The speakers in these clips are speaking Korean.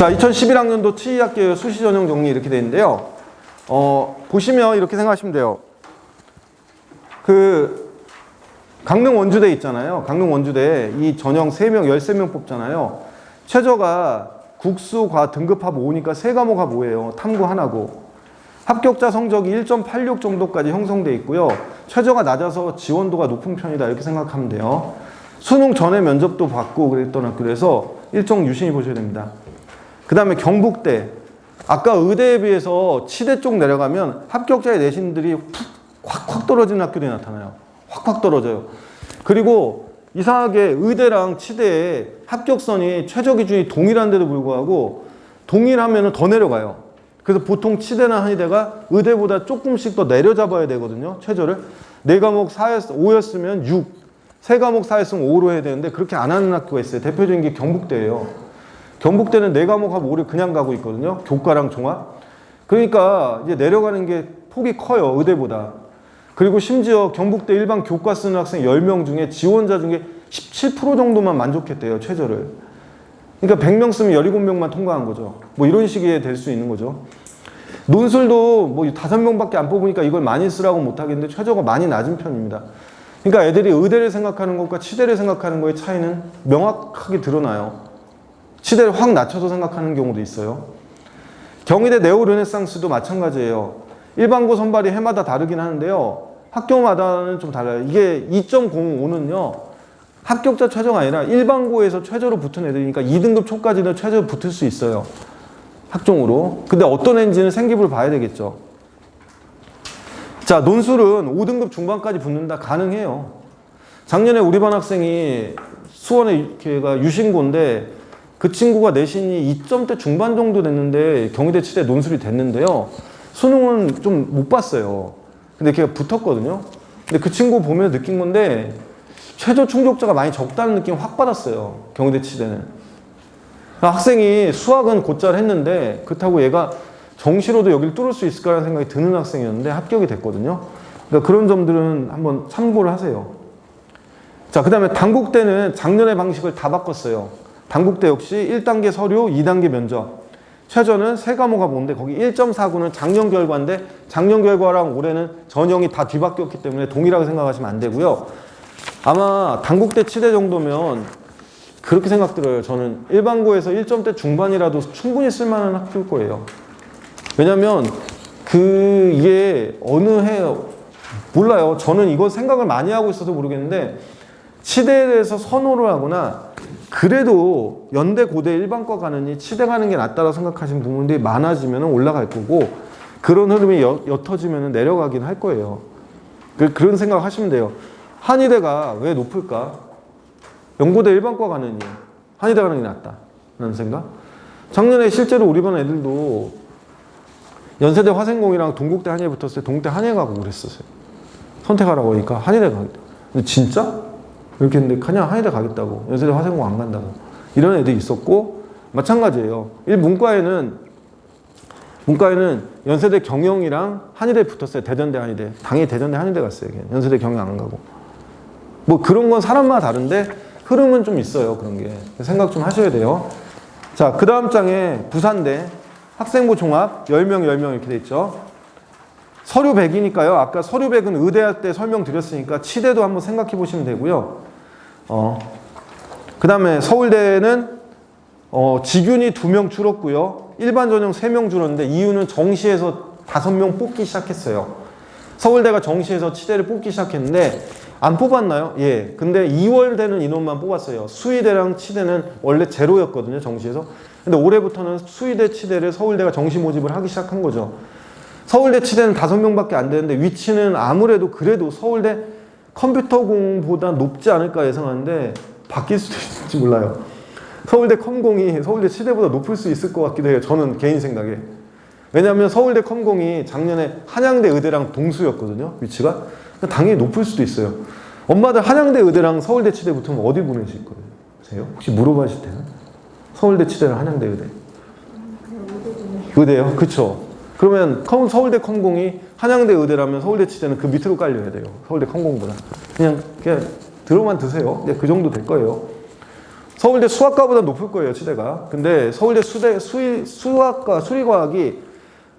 자, 2011학년도 T2학교 수시 전형 정리 이렇게 되어 있는데요. 보시면 이렇게 생각하시면 돼요. 강릉 원주대 있잖아요. 강릉 원주대 이 전형 3명, 13명 뽑잖아요. 최저가 국수, 과 등급합 5니까 3과목 합 5예요. 탐구 하나고. 합격자 성적이 1.86 정도까지 형성돼 있고요. 최저가 낮아서 지원도가 높은 편이다. 이렇게 생각하면 돼요. 수능 전에 면접도 받고 그랬던 학교라서 일정 유심히 보셔야 됩니다. 그 다음에 경북대. 아까 의대에 비해서 치대 쪽 내려가면 합격자의 내신들이 확 떨어지는 학교들이 나타나요. 확 떨어져요. 그리고 이상하게 의대랑 치대의 합격선이 최저 기준이 동일한데도 불구하고 동일하면 더 내려가요. 그래서 보통 치대나 한의대가 의대보다 조금씩 더 내려잡아야 되거든요. 최저를. 4과목 5였으면 6, 3과목 4였으면 5로 해야 되는데 그렇게 안 하는 학교가 있어요. 대표적인 게 경북대예요. 경북대는 4과목 합 5를 그냥 가고 있거든요. 교과랑 종합. 그러니까 이제 내려가는 게 폭이 커요. 의대보다. 그리고 심지어 경북대 일반 교과 쓰는 학생 10명 중에 지원자 중에 17% 정도만 만족했대요. 최저를. 그러니까 100명 쓰면 17명만 통과한 거죠. 뭐 이런 식이 될 수 있는 거죠. 논술도 뭐 5명밖에 안 뽑으니까 이걸 많이 쓰라고 못 하겠는데 최저가 많이 낮은 편입니다. 그러니까 애들이 의대를 생각하는 것과 치대를 생각하는 거의 차이는 명확하게 드러나요. 치대를 확 낮춰서 생각하는 경우도 있어요. 경희대 네오르네상스도 마찬가지예요. 일반고 선발이 해마다 다르긴 하는데요. 학교마다는 좀 달라요. 이게 2.05는요. 합격자 최저가 아니라 일반고에서 최저로 붙은 애들이니까 2등급 초까지는 최저로 붙을 수 있어요. 학종으로. 근데 어떤 애인지는 생기부를 봐야 되겠죠. 자, 논술은 5등급 중반까지 붙는다. 가능해요. 작년에 우리 반 학생이 수원에 걔가 유신고인데 그 친구가 내신이 2점대 중반 정도 됐는데 경희대 치대 논술이 됐는데요. 수능은 좀 못 봤어요. 근데 걔가 붙었거든요. 근데 그 친구 보면 느낀 건데 최저 충족자가 많이 적다는 느낌 확 받았어요. 경희대 치대는. 학생이 수학은 곧잘 했는데 그렇다고 얘가 정시로도 여기를 뚫을 수 있을까라는 생각이 드는 학생이었는데 합격이 됐거든요. 그러니까 그런 점들은 한번 참고를 하세요. 자, 그 다음에 단국대는 작년의 방식을 다 바꿨어요. 단국대 역시 1단계 서류, 2단계 면접. 최저는 3과목 합 5인데 거기 1.49는 작년 결과인데 작년 결과랑 올해는 전형이 다 뒤바뀌었기 때문에 동일하게 생각하시면 안 되고요. 아마 단국대 치대 정도면 그렇게 생각 들어요. 저는 일반고에서 1점대 중반이라도 충분히 쓸만한 학교일 거예요. 왜냐면 이게 어느 해 몰라요. 저는 이거 생각을 많이 하고 있어서 모르겠는데 치대에 대해서 선호를 하거나 그래도 연대 고대 일반과 가느니 치대 가는 게 낫다고 생각하시는 부분들이 많아지면 올라갈 거고 그런 흐름이 옅어지면 내려가긴 할 거예요. 그런 생각 하시면 돼요. 한의대가 왜 높을까? 연고대 일반과 가느니 한의대 가는 게 낫다 라는 생각. 작년에 실제로 우리 반 애들도 연세대 화생공이랑 동국대 한의에 붙었을 때 동국대 한의에 가고 그랬었어요. 선택하라고 하니까 한의대 가겠다. 근데 진짜? 이렇게 했는데 그냥 한의대 가겠다고. 연세대 화생공 안 간다고. 이런 애들이 있었고 마찬가지예요. 문과에는 연세대 경영이랑 한의대 붙었어요. 대전대 한의대. 당연히 대전대 한의대 갔어요. 연세대 경영 안 가고. 뭐 그런 건 사람마다 다른데 흐름은 좀 있어요. 그런 게. 생각 좀 하셔야 돼요. 자, 그 다음 장에 부산대 학생부 종합 10명, 10명 이렇게 돼 있죠. 서류 100이니까요. 아까 서류 100은 의대할 때 설명드렸으니까 치대도 한번 생각해 보시면 되고요. 그 다음에 서울대는 지균이 2명 줄었고요. 일반 전형 3명 줄었는데 이유는 정시에서 5명 뽑기 시작했어요. 서울대가 정시에서 치대를 뽑기 시작했는데 안 뽑았나요? 예. 근데 2월 되는 인원만 뽑았어요. 수의대랑 치대는 원래 제로였거든요. 정시에서. 근데 올해부터는 수의대, 치대를 서울대가 정시 모집을 하기 시작한 거죠. 서울대 치대는 5명밖에 안 되는데 위치는 아무래도 그래도 서울대 컴퓨터공보다 높지 않을까 예상하는데 바뀔 수도 있을지 몰라요. 서울대 컴공이 서울대 치대보다 높을 수 있을 것 같기도 해요. 저는 개인 생각에. 왜냐하면 서울대 컴공이 작년에 한양대 의대랑 동수였거든요. 위치가. 당연히 높을 수도 있어요. 엄마들 한양대 의대랑 서울대 치대 붙으면 어디 보내실 거예요? 혹시 물어보실 때는? 서울대 치대랑 한양대 의대. 의대요? 그쵸. 그러면 서울대 컴공이 한양대 의대라면 서울대 치대는 그 밑으로 깔려야 돼요. 서울대 컴공보다. 그냥 들어만 드세요. 그 정도 될 거예요. 서울대 수학과보다 높을 거예요, 치대가. 근데 서울대 수학과, 수리과학이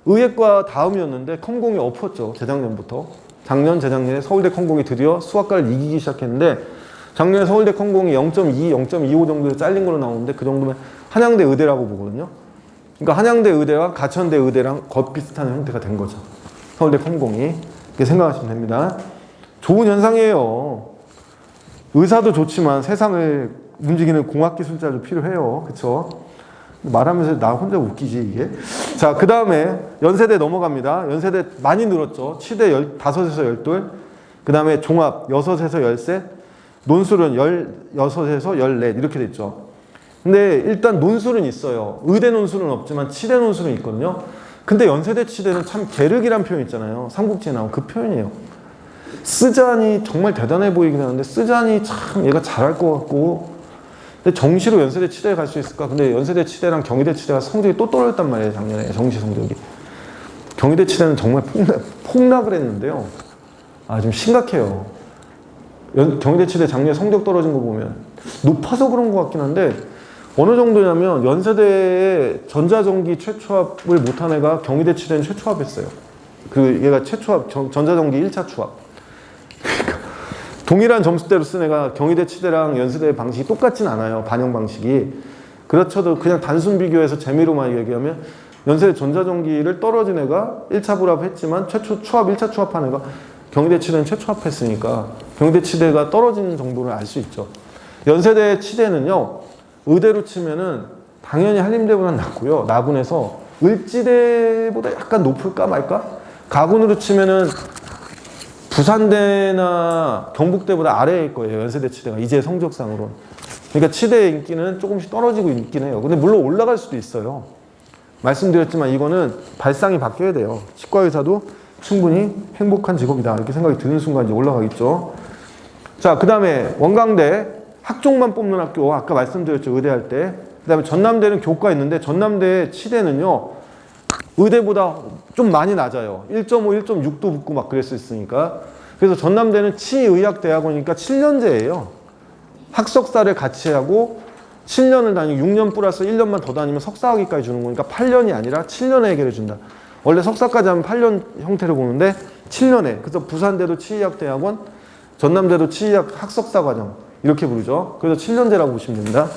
의예과 다음이었는데 컴공이 엎었죠, 재작년부터. 작년, 재작년에 서울대 컴공이 드디어 수학과를 이기기 시작했는데 작년에 서울대 컴공이 0.2, 0.25 정도에 잘린 걸로 나오는데 그 정도면 한양대 의대라고 보거든요. 그러니까 한양대 의대와 가천대 의대랑 겉비슷한 형태가 된 거죠. 서울대 컴공이. 이렇게 생각하시면 됩니다. 좋은 현상이에요. 의사도 좋지만 세상을 움직이는 공학기술자도 필요해요. 그쵸? 말하면서 나 혼자 웃기지 이게. 자, 그 다음에 연세대 넘어갑니다. 연세대 많이 늘었죠. 치대 5에서 12, 그 다음에 종합 6에서 13, 논술은 16에서 14 이렇게 됐죠. 근데 일단 논술은 있어요. 의대 논술은 없지만 치대 논술은 있거든요. 근데 연세대 치대는 참 계륵이란 표현 있잖아요. 삼국지에 나온 그 표현이에요. 쓰자니 정말 대단해 보이긴 하는데 쓰자니 참 얘가 잘할 것 같고, 근데 정시로 연세대 치대에 갈 수 있을까? 근데 연세대 치대랑 경희대 치대가 성적이 또 떨어졌단 말이에요. 작년에 정시 성적이. 경희대 치대는 정말 폭락을 했는데요. 아, 좀 심각해요. 경희대 치대 작년에 성적 떨어진 거 보면 높아서 그런 것 같긴 한데 어느 정도냐면 연세대에 전자전기 최초합을 못한 애가 경희대 치대는 최초합했어요. 그 얘가 최초합, 전자전기 1차 추합. 그러니까 동일한 점수대로 쓴 애가 경희대 치대랑 연세대 방식이 똑같진 않아요. 반영 방식이. 그렇죠도 그냥 단순 비교해서 재미로만 얘기하면 연세대 전자전기를 떨어진 애가 1차 불합했지만 최초 추합 1차 추합한 애가 경희대 치대는 최초합했으니까 경희대 치대가 떨어지는 정도를 알 수 있죠. 연세대 치대는요, 의대로 치면은 당연히 한림대보다는 낮고요. 나군에서 을지대보다 약간 높을까 말까? 가군으로 치면은 부산대나 경북대보다 아래일 거예요. 연세대 치대가 이제 성적상으로는. 그러니까 치대의 인기는 조금씩 떨어지고 있긴 해요. 근데 물론 올라갈 수도 있어요. 말씀드렸지만 이거는 발상이 바뀌어야 돼요. 치과의사도 충분히 행복한 직업이다 이렇게 생각이 드는 순간 이제 올라가겠죠. 자, 그 다음에 원광대 학종만 뽑는 학교 아까 말씀드렸죠. 의대할 때. 그 다음에 전남대는 교과 있는데 전남대 치대는요 의대보다 좀 많이 낮아요. 1.5, 1.6도 붙고 막 그랬었으니까. 그래서 전남대는 치의학대학원이니까 7년제예요. 학석사를 같이 하고 7년을 다니고 6년 플러스 1년만 더 다니면 석사학위까지 주는 거니까 8년이 아니라 7년에 해결해 준다. 원래 석사까지 하면 8년 형태를 보는데 7년에. 그래서 부산대도 치의학대학원, 전남대도 치의학 학석사과정 이렇게 부르죠. 그래서 7년제라고 보시면 됩니다.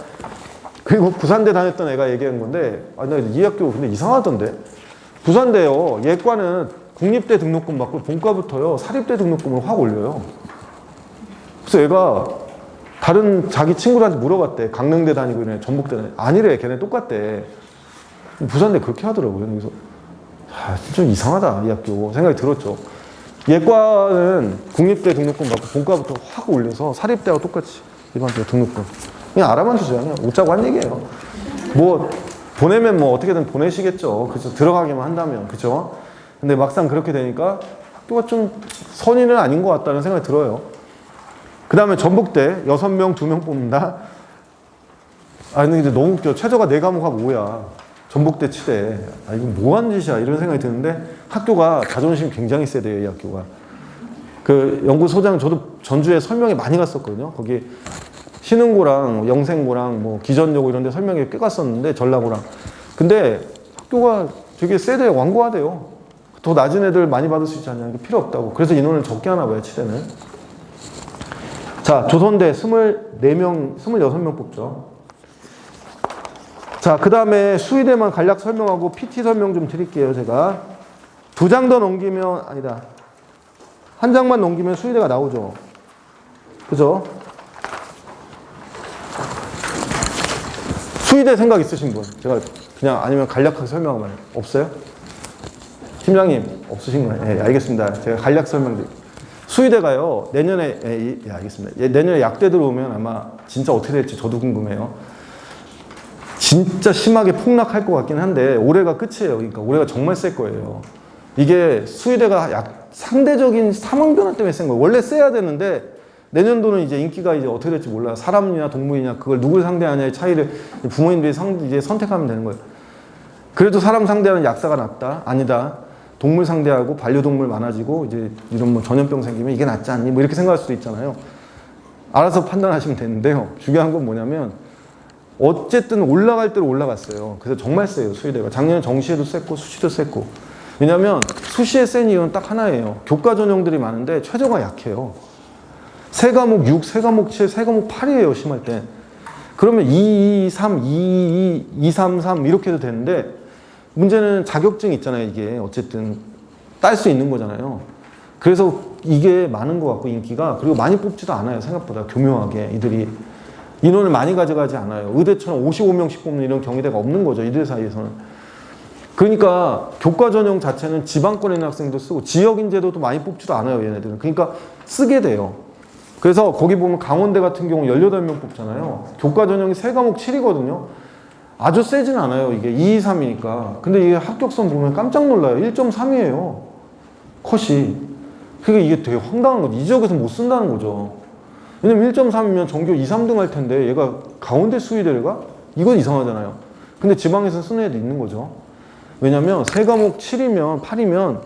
그리고 부산대 다녔던 애가 얘기한 건데 나 이 학교 근데 이상하던데. 부산대요. 예과는 국립대 등록금 받고 본과부터요 사립대 등록금을 확 올려요. 그래서 얘가 다른 자기 친구들한테 물어봤대. 강릉대 다니고 이래, 전북대 다니고. 아니래, 걔네 똑같대. 부산대 그렇게 하더라고요. 그래서 좀 이상하다 이 학교 생각이 들었죠. 예과는 국립대 등록금 받고 본과부터 확 올려서 사립대와 똑같이 일반대 등록금 그냥 알아만 주세요. 그냥 웃자고 한 얘기예요. 뭐 보내면 뭐 어떻게든 보내시겠죠. 그죠? 들어가기만 한다면. 그죠? 근데 막상 그렇게 되니까 학교가 좀 선의는 아닌 것 같다는 생각이 들어요. 그 다음에 전북대 6명 2명 뽑는다. 아 근데 이제 너무 웃겨. 최저가 4과목가 뭐야. 전북대 치대. 아 이거 뭐 하는 짓이야 이런 생각이 드는데 학교가 자존심이 굉장히 세대요. 이 학교가. 그 연구소장 저도 전주에 설명회 많이 갔었거든요. 거기 신흥고랑 영생고랑 뭐 기전여고 이런 데 설명회 꽤 갔었는데 전라고랑. 근데 학교가 되게 세대요. 완고하대요. 더 낮은 애들 많이 받을 수 있지 않냐. 이게 필요 없다고. 그래서 인원을 적게 하나 봐요. 치대는. 자, 조선대 24명, 26명 뽑죠. 자, 그 다음에 수의대만 간략 설명하고 PT 설명 좀 드릴게요. 제가 2장 더 넘기면 아니다. 1장만 넘기면 수의대가 나오죠. 그죠? 수의대 생각 있으신 분? 제가 그냥 아니면 간략하게 설명하면 없어요? 팀장님 없으신 거예요? 네, 알겠습니다. 제가 간략 설명드릴게요. 수의대가요 내년에 알겠습니다. 내년에 약대 들어오면 아마 진짜 어떻게 될지 저도 궁금해요. 진짜 심하게 폭락할 것 같긴 한데 올해가 끝이에요. 그러니까 올해가 정말 셀 거예요. 이게 수의대가 상대적인 상황 변화 때문에 센 거예요. 원래 세야 되는데 내년도는 이제 인기가 이제 어떻게 될지 몰라요. 사람이냐 동물이냐 그걸 누굴 상대하냐의 차이를 부모님들이 이제 선택하면 되는 거예요. 그래도 사람 상대하는 약사가 낫다? 아니다. 동물 상대하고 반려동물 많아지고 이제 이런 뭐 전염병 생기면 이게 낫지 않니? 뭐 이렇게 생각할 수도 있잖아요. 알아서 판단하시면 되는데요. 중요한 건 뭐냐면 어쨌든 올라갈 대로 올라갔어요. 그래서 정말 세요, 수의대가. 작년에 정시에도 셌고 수시도 셌고. 왜냐면 수시에 센 이유는 딱 하나예요. 교과 전형들이 많은데 최저가 약해요. 세 과목 6, 세 과목 7, 세 과목 8이에요, 심할 때. 그러면 2, 2, 3, 2, 2, 2, 3, 3 이렇게 해도 되는데 문제는 자격증이 있잖아요, 이게. 어쨌든 딸 수 있는 거잖아요. 그래서 이게 많은 것 같고, 인기가. 그리고 많이 뽑지도 않아요, 생각보다. 교묘하게 이들이. 인원을 많이 가져가지 않아요. 의대처럼 55명씩 뽑는 이런 경희대가 없는 거죠, 이들 사이에서는. 그러니까 교과 전형 자체는 지방권에 있는 학생도 쓰고 지역 인재도 많이 뽑지도 않아요, 얘네들은. 그러니까 쓰게 돼요. 그래서 거기 보면 강원대 같은 경우 18명 뽑잖아요. 교과 전형이 3과목 7이거든요. 아주 세진 않아요, 이게. 2, 2, 3이니까. 근데 이게 합격선 보면 깜짝 놀라요. 1.3이에요. 컷이. 그러니까 이게 되게 황당한 거죠. 이 지역에서 못 쓴다는 거죠. 왜냐면 1.3이면 전교 2, 3등 할 텐데 얘가 강원대 수의대를 가? 이건 이상하잖아요. 근데 지방에서 쓰는 애도 있는 거죠. 왜냐면 3과목 7이면 8이면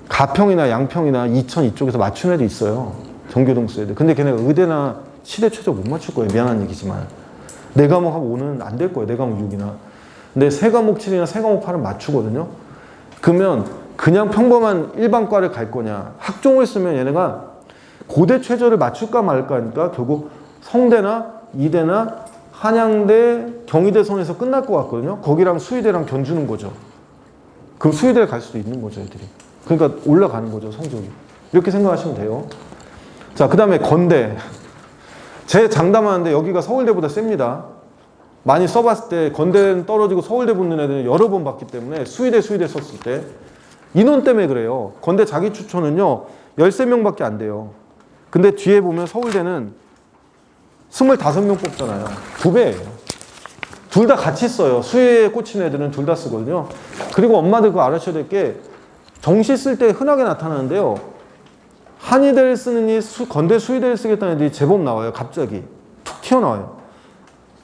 가평이나 양평이나 이천 이쪽에서 맞춘 애도 있어요. 전교동 수의대. 근데 걔네가 의대나 치대 최저 못 맞출 거예요. 미안한 얘기지만. 4과목하고 5는 안 될 거예요. 4과목 6이나. 근데 3과목 7이나 3과목 8은 맞추거든요. 그러면 그냥 평범한 일반과를 갈 거냐. 학종을 쓰면 얘네가 고대 최저를 맞출까 말까 하니까 결국 성대나 이대나 한양대, 경희대 선에서 끝날 것 같거든요. 거기랑 수의대랑 견주는 거죠. 그럼 수의대를 갈 수도 있는 거죠, 애들이. 그러니까 올라가는 거죠, 성적이. 이렇게 생각하시면 돼요. 자, 그 다음에 건대. 제 장담하는데 여기가 서울대보다 셉니다. 많이 써봤을 때 건대는 떨어지고 서울대 붙는 애들은 여러 번 봤기 때문에 수의대 썼을 때 인원 때문에 그래요. 건대 자기 추천은요 13명밖에 안 돼요. 근데 뒤에 보면 서울대는 25명 뽑잖아요. 2배예요. 둘 다 같이 써요. 수의에 꽂힌 애들은 둘 다 쓰거든요. 그리고 엄마들 그거 알아셔야 될 게 정시 쓸 때 흔하게 나타나는데요. 한의대를 쓰느니 건대 수의대를 쓰겠다는 애들이 제법 나와요. 갑자기 툭 튀어나와요.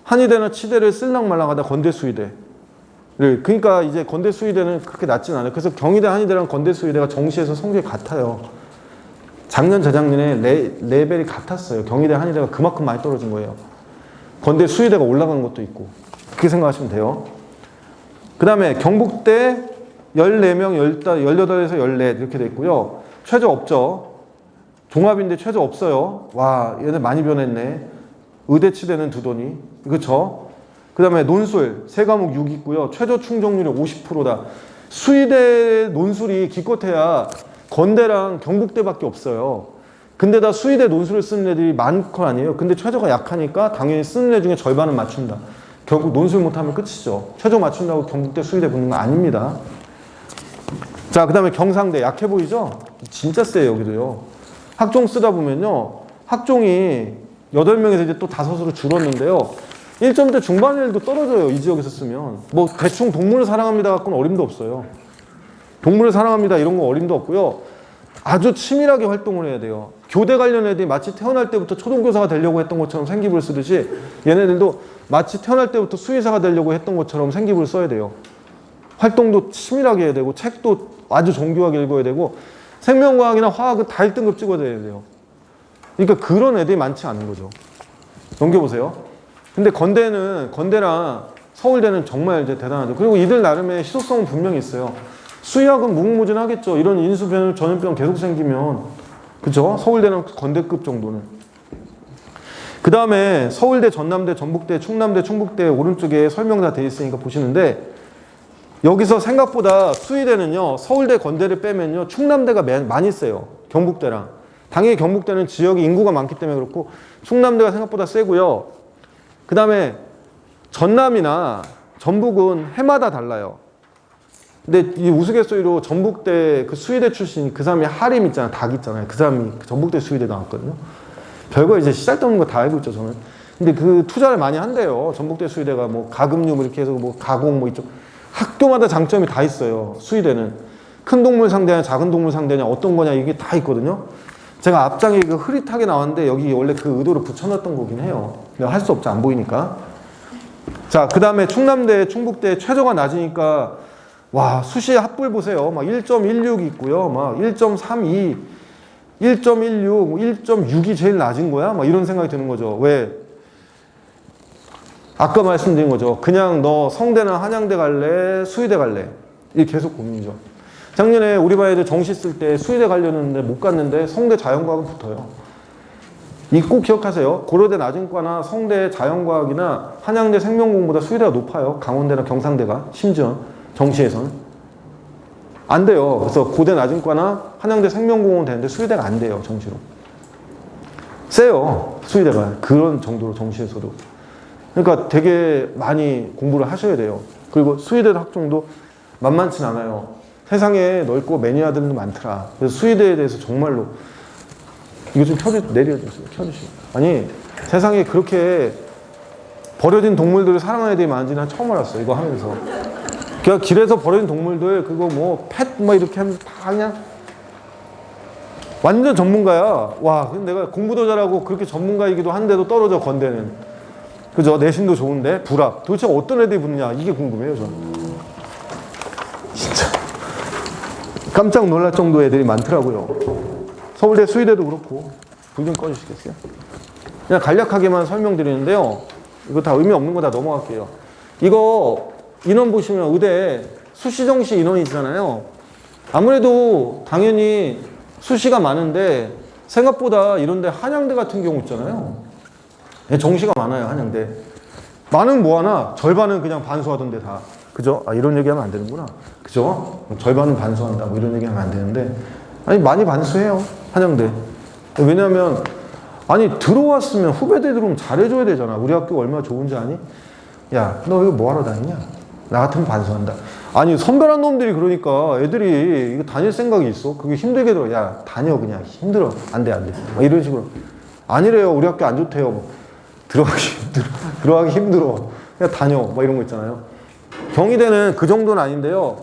한의대나 치대를 쓸랑 말랑 하다 건대 수의대. 그러니까 이제 건대 수의대는 그렇게 낮진 않아요. 그래서 경희대 한의대랑 건대 수의대가 정시에서 성적이 같아요. 작년 재작년에 레벨이 같았어요. 경희대 한의대가 그만큼 많이 떨어진 거예요. 건대 수의대가 올라간 것도 있고. 그렇게 생각하시면 돼요. 그 다음에 경북대 14명, 18에서 14 이렇게 돼 있고요. 최저 없죠. 종합인데 최저 없어요. 와, 얘네 많이 변했네. 의대 치대는 두 돈이. 그렇죠? 그 다음에 논술 3과목 6 있고요. 최저 충족률이 50%다. 수의대 논술이 기껏해야 건대랑 경북대밖에 없어요. 근데 다 수의대 논술을 쓰는 애들이 많고 아니에요. 근데 최저가 약하니까 당연히 쓰는 애 중에 절반은 맞춘다. 결국 논술 못하면 끝이죠. 최저 맞춘다고 경북대 수의대 붙는 거 아닙니다. 자, 그 다음에 경상대 약해 보이죠? 진짜 세요, 여기도요. 학종 쓰다 보면요. 학종이 8명에서 이제 또 5으로 줄었는데요. 1점대 중반일도 떨어져요. 이 지역에서 쓰면. 뭐 대충 동물을 사랑합니다 갖고는 어림도 없어요. 동물을 사랑합니다 이런 거 어림도 없고요. 아주 치밀하게 활동을 해야 돼요. 교대 관련 애들이 마치 태어날 때부터 초등교사가 되려고 했던 것처럼 생기부를 쓰듯이 얘네들도 마치 태어날 때부터 수의사가 되려고 했던 것처럼 생기부를 써야 돼요. 활동도 치밀하게 해야 되고 책도 아주 정교하게 읽어야 되고 생명과학이나 화학은 다 1등급 찍어야 돼요. 그러니까 그런 애들이 많지 않은 거죠. 넘겨보세요. 근데 건대랑 서울대는 정말 이제 대단하죠. 그리고 이들 나름의 희소성은 분명히 있어요. 수의학은 무궁무진하겠죠. 이런 인수변, 전염병 계속 생기면. 그죠? 서울대는 건대급 정도는. 그 다음에 서울대, 전남대, 전북대, 충남대, 충북대 오른쪽에 설명 다 돼 있으니까 보시는데 여기서 생각보다 수의대는요. 서울대, 건대를 빼면요. 충남대가 많이 세요. 경북대랑. 당연히 경북대는 지역이 인구가 많기 때문에 그렇고 충남대가 생각보다 세고요. 그 다음에 전남이나 전북은 해마다 달라요. 근데 이 우스갯소리로 전북대 그 수의대 출신 그 사람이 하림 있잖아요. 닭 있잖아요. 그 사람이 전북대 수의대 나왔거든요. 별거 이제 시잘데없는 거 다 알고 있죠, 저는. 근데 그 투자를 많이 한대요. 전북대 수의대가 뭐 가금류 이렇게 해서 뭐 가공 뭐 이쪽. 학교마다 장점이 다 있어요. 수의대는. 큰 동물 상대냐, 작은 동물 상대냐, 어떤 거냐 이게 다 있거든요. 제가 앞장에 그 흐릿하게 나왔는데 여기 원래 그 의도로 붙여놨던 거긴 해요. 내가 할 수 없죠. 안 보이니까. 자, 그 다음에 충남대, 충북대 최저가 낮으니까 와, 수시 합불 보세요. 막 1.16 있고요. 막 1.32, 1.16, 1.6이 제일 낮은 거야? 막 이런 생각이 드는 거죠. 왜? 아까 말씀드린 거죠. 그냥 너 성대나 한양대 갈래, 수의대 갈래. 이게 계속 고민이죠. 작년에 우리 반 애들 정시 쓸 때 수의대 가려는데 못 갔는데 성대 자연과학은 붙어요. 이 꼭 기억하세요. 고려대 나중과나 성대 자연과학이나 한양대 생명공보다 수의대가 높아요. 강원대나 경상대가 심지어 정시에서는 안 돼요. 그래서 고대 나중과나 한양대 생명공은 되는데 수의대가 안 돼요. 정시로 세요. 수의대가 그런 정도로 정시에서도. 그러니까 되게 많이 공부를 하셔야 돼요. 그리고 수의대 학종도 만만치 않아요. 세상에 넓고 매니아들도 많더라. 그래서 수의대에 대해서 정말로 이거 좀 내려주세요. 켜주시고. 아니 세상에 그렇게 버려진 동물들을 사랑하는 애들이 많은지 난 처음 알았어요. 이거 하면서. 그러니까 길에서 버려진 동물들 그거 뭐 펫 뭐 이렇게 하면서 다 그냥 완전 전문가야. 와, 근데 내가 공부도 잘하고 그렇게 전문가이기도 한데도 떨어져 건대는. 그죠? 내신도 좋은데 불합. 도대체 어떤 애들이 붙냐 이게 궁금해요. 저는 진짜 깜짝 놀랄 정도의 애들이 많더라고요. 서울대 수의대도 그렇고. 불 좀 꺼주시겠어요? 그냥 간략하게만 설명드리는데요. 이거 다 의미 없는 거 다 넘어갈게요. 이거 인원 보시면 의대 수시정시 인원이잖아요. 아무래도 당연히 수시가 많은데 생각보다 이런데 한양대 같은 경우 있잖아요. 정시가 많아요. 한양대. 많은 뭐하나 절반은 그냥 반수하던데 다. 그죠? 아, 이런 얘기하면 안 되는구나. 그죠? 절반은 반수한다. 뭐 이런 얘기하면 안 되는데. 아니 많이 반수해요. 한양대. 왜냐하면 아니 들어왔으면 후배들 들어오면 잘해줘야 되잖아. 우리 학교 얼마나 좋은지 아니? 야, 너 이거 뭐하러 다니냐? 나 같으면 반수한다. 아니 선별한 놈들이 그러니까 애들이 이거 다닐 생각이 있어. 그게 힘들게 들어. 야 다녀 그냥. 힘들어. 안 돼. 이런 식으로. 아니래요. 우리 학교 안 좋대요. 들어가기 힘들어. 그냥 다녀. 막 이런 거 있잖아요. 경희대는 그 정도는 아닌데요.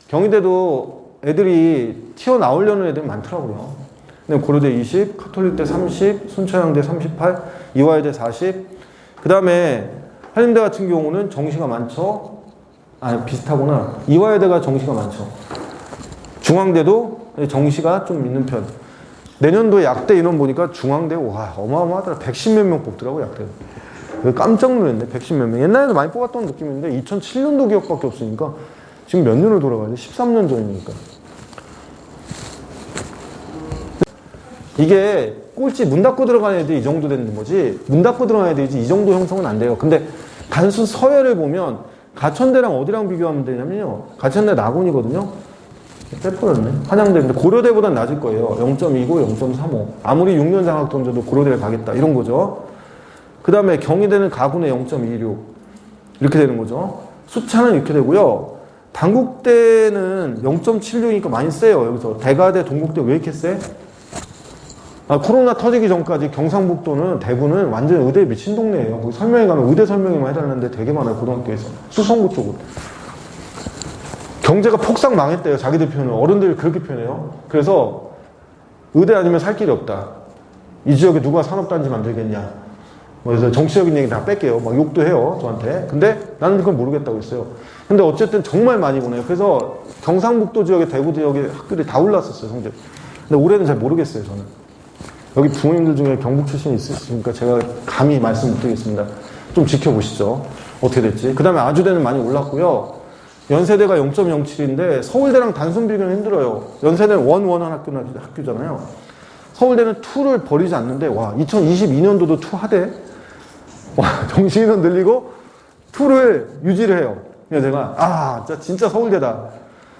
경희대도 애들이 튀어나오려는 애들이 많더라고요. 근데 고려대 20, 카톨릭대 30, 순천향대 38, 이화여대 40. 그 다음에 한림대 같은 경우는 정시가 많죠. 아, 비슷하구나. 이화여대가 정시가 많죠. 중앙대도 정시가 좀 있는 편. 내년도에 약대 인원 보니까 중앙대 와 어마어마하더라. 110몇 명 뽑더라고 약대. 깜짝 놀랐네. 110몇 명. 옛날에도 많이 뽑았던 느낌인데 2007년도 기억밖에 없으니까 지금 몇 년을 돌아가야 돼? 13년 전이니까. 이게 꼴찌 문 닫고 들어가는 애들이 이 정도 되는 거지 문 닫고 들어가는 애들이지 이 정도 형성은 안 돼요. 근데 단순 서열을 보면 가천대랑 어디랑 비교하면 되냐면요. 가천대 낙원이거든요. 빼버렸네. 한양대인데 고려대보단 낮을 거예요. 0.29, 0.35. 아무리 6년 장학 던져도 고려대를 가겠다. 이런 거죠. 그 다음에 경희대는 가군에 0.26. 이렇게 되는 거죠. 수차는 이렇게 되고요. 단국대는 0.76이니까 많이 세요. 여기서 대가대, 동국대 왜 이렇게 세? 아, 코로나 터지기 전까지 경상북도는 대구는 완전 의대에 미친 동네예요. 거기 설명회 가면 의대 설명회만 해달라는데 되게 많아요. 고등학교에서. 수성구 쪽은. 경제가 폭삭 망했대요. 자기들 표현은. 어른들이 그렇게 표현해요. 그래서 의대 아니면 살 길이 없다. 이 지역에 누가 산업단지 만들겠냐. 그래서 정치적인 얘기 다 뺄게요. 막 욕도 해요. 저한테. 근데 나는 그걸 모르겠다고 했어요. 근데 어쨌든 정말 많이 보내요. 그래서 경상북도 지역에 대구 지역에 학교들이 다 올랐었어요. 성적. 근데 올해는 잘 모르겠어요. 저는. 여기 부모님들 중에 경북 출신이 있으시니까 제가 감히 말씀 못 드리겠습니다. 좀 지켜보시죠. 어떻게 될지. 그 다음에 아주대는 많이 올랐고요. 연세대가 0.07인데 서울대랑 단순 비교는 힘들어요. 연세대는 원한 학교잖아요. 서울대는 2를 버리지 않는데 와 2022년도도 2 하대. 와 정시인원 늘리고 2를 유지를 해요. 그래서 제가 진짜 서울대다.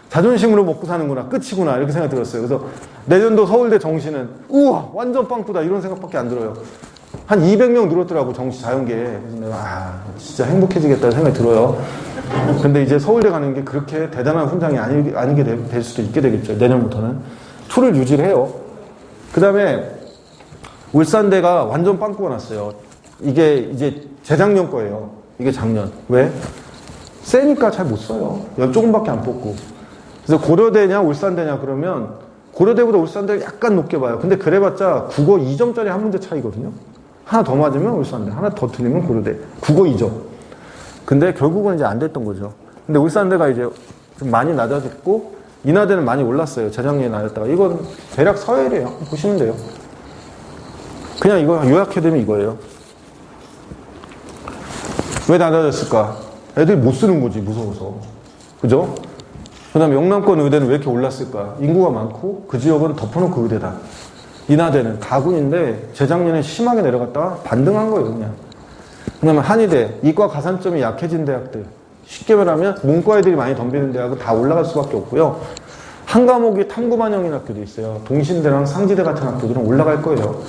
자존심으로 먹고 사는구나. 끝이구나. 이렇게 생각 들었어요. 그래서 내년도 서울대 정시는 우와 완전 빵꾸다 이런 생각밖에 안 들어요. 한 200명 늘었더라고 정시 자연계. 그래서 내가 진짜 행복해지겠다는 생각이 들어요. 근데 이제 서울대 가는 게 그렇게 대단한 훈장이 아니게 될 수도 있게 되겠죠. 내년부터는 2를 유지를 해요. 그 다음에 울산대가 완전 빵꾸가 났어요. 이게 이제 재작년 거예요. 이게 작년. 왜? 세니까 잘 못 써요. 10조금밖에 안 뽑고. 그래서 고려대냐 울산대냐 그러면 고려대보다 울산대를 약간 높게 봐요. 근데 그래봤자 국어 2점짜리 한 문제 차이거든요. 하나 더 맞으면 울산대, 하나 더 틀리면 고려대. 국어 2점. 근데 결국은 이제 안 됐던 거죠. 근데 울산대가 이제 좀 많이 낮아졌고 인하대는 많이 올랐어요. 재작년에 낮았다가. 이건 대략 서열이에요. 보시면 돼요. 그냥 이거 요약해드리면 이거예요. 왜 낮아졌을까? 애들이 못 쓰는 거지, 무서워서. 그죠? 그 다음에 영남권 의대는 왜 이렇게 올랐을까? 인구가 많고 그 지역은 덮어놓고 의대다. 인하대는 가군인데 재작년에 심하게 내려갔다가 반등한 거예요, 그냥. 그 다음에 한의대, 이과 가산점이 약해진 대학들. 쉽게 말하면 문과 애들이 많이 덤비는 대학은 다 올라갈 수밖에 없고요. 한 과목이 탐구 반영인 학교도 있어요. 동신대랑 상지대 같은 학교들은 올라갈 거예요.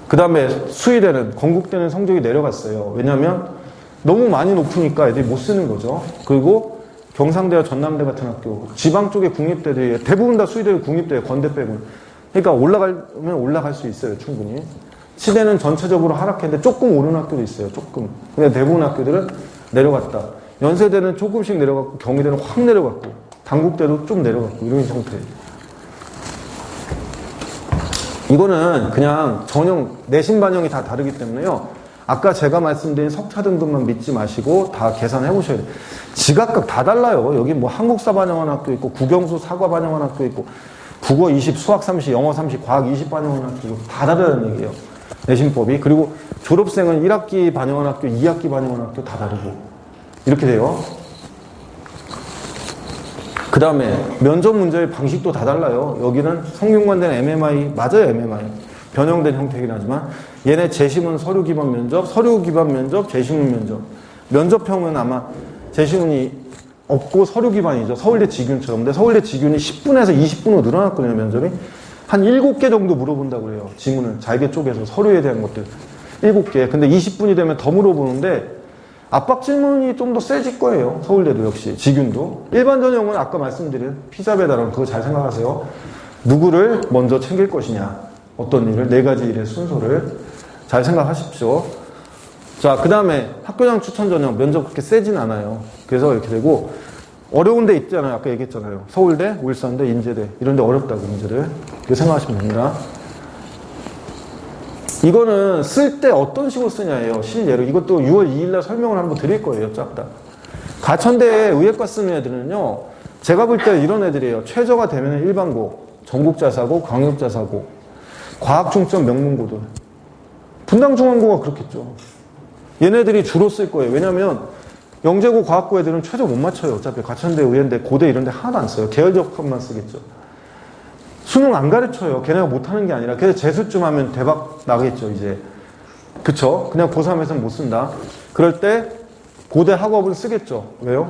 그 다음에 수의대는, 건국대는 성적이 내려갔어요. 왜냐면 너무 많이 높으니까 애들이 못 쓰는 거죠. 그리고 경상대와 전남대 같은 학교, 지방 쪽의 국립대들이 대부분 다 수의대가 국립대예요. 건대 빼고. 그러니까 올라가면 올라갈 수 있어요, 충분히. 치대는 전체적으로 하락했는데 조금 오른 학교도 있어요, 조금. 근데 대부분 학교들은 내려갔다. 연세대는 조금씩 내려갔고, 경희대는 확 내려갔고, 단국대도 좀 내려갔고, 이런 상태예요. 이거는 그냥 전형, 내신 반영이 다 다르기 때문에요. 아까 제가 말씀드린 석차 등급만 믿지 마시고 다 계산해 보셔야 돼요. 지각각 다 달라요. 여기 뭐 한국사 반영한 학교 있고, 국영수 사과 반영한 학교 있고, 국어 20, 수학 30, 영어 30, 과학 20 반영한 학교 있고, 다 다르다는 얘기예요. 내신법이. 그리고 졸업생은 1학기 반영한 학교, 2학기 반영한 학교 다 다르고. 이렇게 돼요. 그 다음에 면접 문제의 방식도 다 달라요. 여기는 성균관대는 MMI, 맞아요, MMI. 변형된 형태이긴 하지만, 얘네 재심은 서류 기반 면접, 서류 기반 면접, 재심은 면접. 면접형은 아마 재심은이 없고 서류 기반이죠. 서울대 직윤처럼. 근데 서울대 직윤이 10분에서 20분으로 늘어났거든요, 면접이. 한 7개 정도 물어본다고 그래요. 지문을 잘게 쪼개서 서류에 대한 것들. 7개. 근데 20분이 되면 더 물어보는데, 압박 질문이 좀 더 세질 거예요. 서울대도 역시. 직윤도. 일반 전형은 아까 말씀드린 피자 배달은 그거 잘 생각하세요. 누구를 먼저 챙길 것이냐. 어떤 일을, 4가지 일의 순서를 잘 생각하십시오. 자, 그 다음에 학교장 추천 전형. 면접 그렇게 세진 않아요. 그래서 이렇게 되고, 어려운 데 있잖아요. 아까 얘기했잖아요. 서울대, 울산대, 인제대. 이런 데 어렵다고, 문제를. 그렇게 생각하시면 됩니다. 이거는 쓸 때 어떤 식으로 쓰냐예요. 실예로. 이것도 6월 2일날 설명을 한번 드릴 거예요. 쫙 다. 가천대에 의예과 쓰는 애들은요. 제가 볼 때 이런 애들이에요. 최저가 되면 일반고, 전국자사고, 광역자사고, 과학중점 명문고들. 분당중앙고가 그렇겠죠. 얘네들이 주로 쓸 거예요. 왜냐면 영재고 과학고 애들은 최저 못 맞춰요. 어차피 가천대, 의예대, 고대 이런 데 하나도 안 써요. 계열적 컷만 쓰겠죠. 수능 안 가르쳐요. 걔네가 못하는 게 아니라. 그래서 재수쯤 하면 대박 나겠죠, 이제. 그쵸? 그냥 고3에서는 못 쓴다. 그럴 때 고대 학업은 쓰겠죠. 왜요?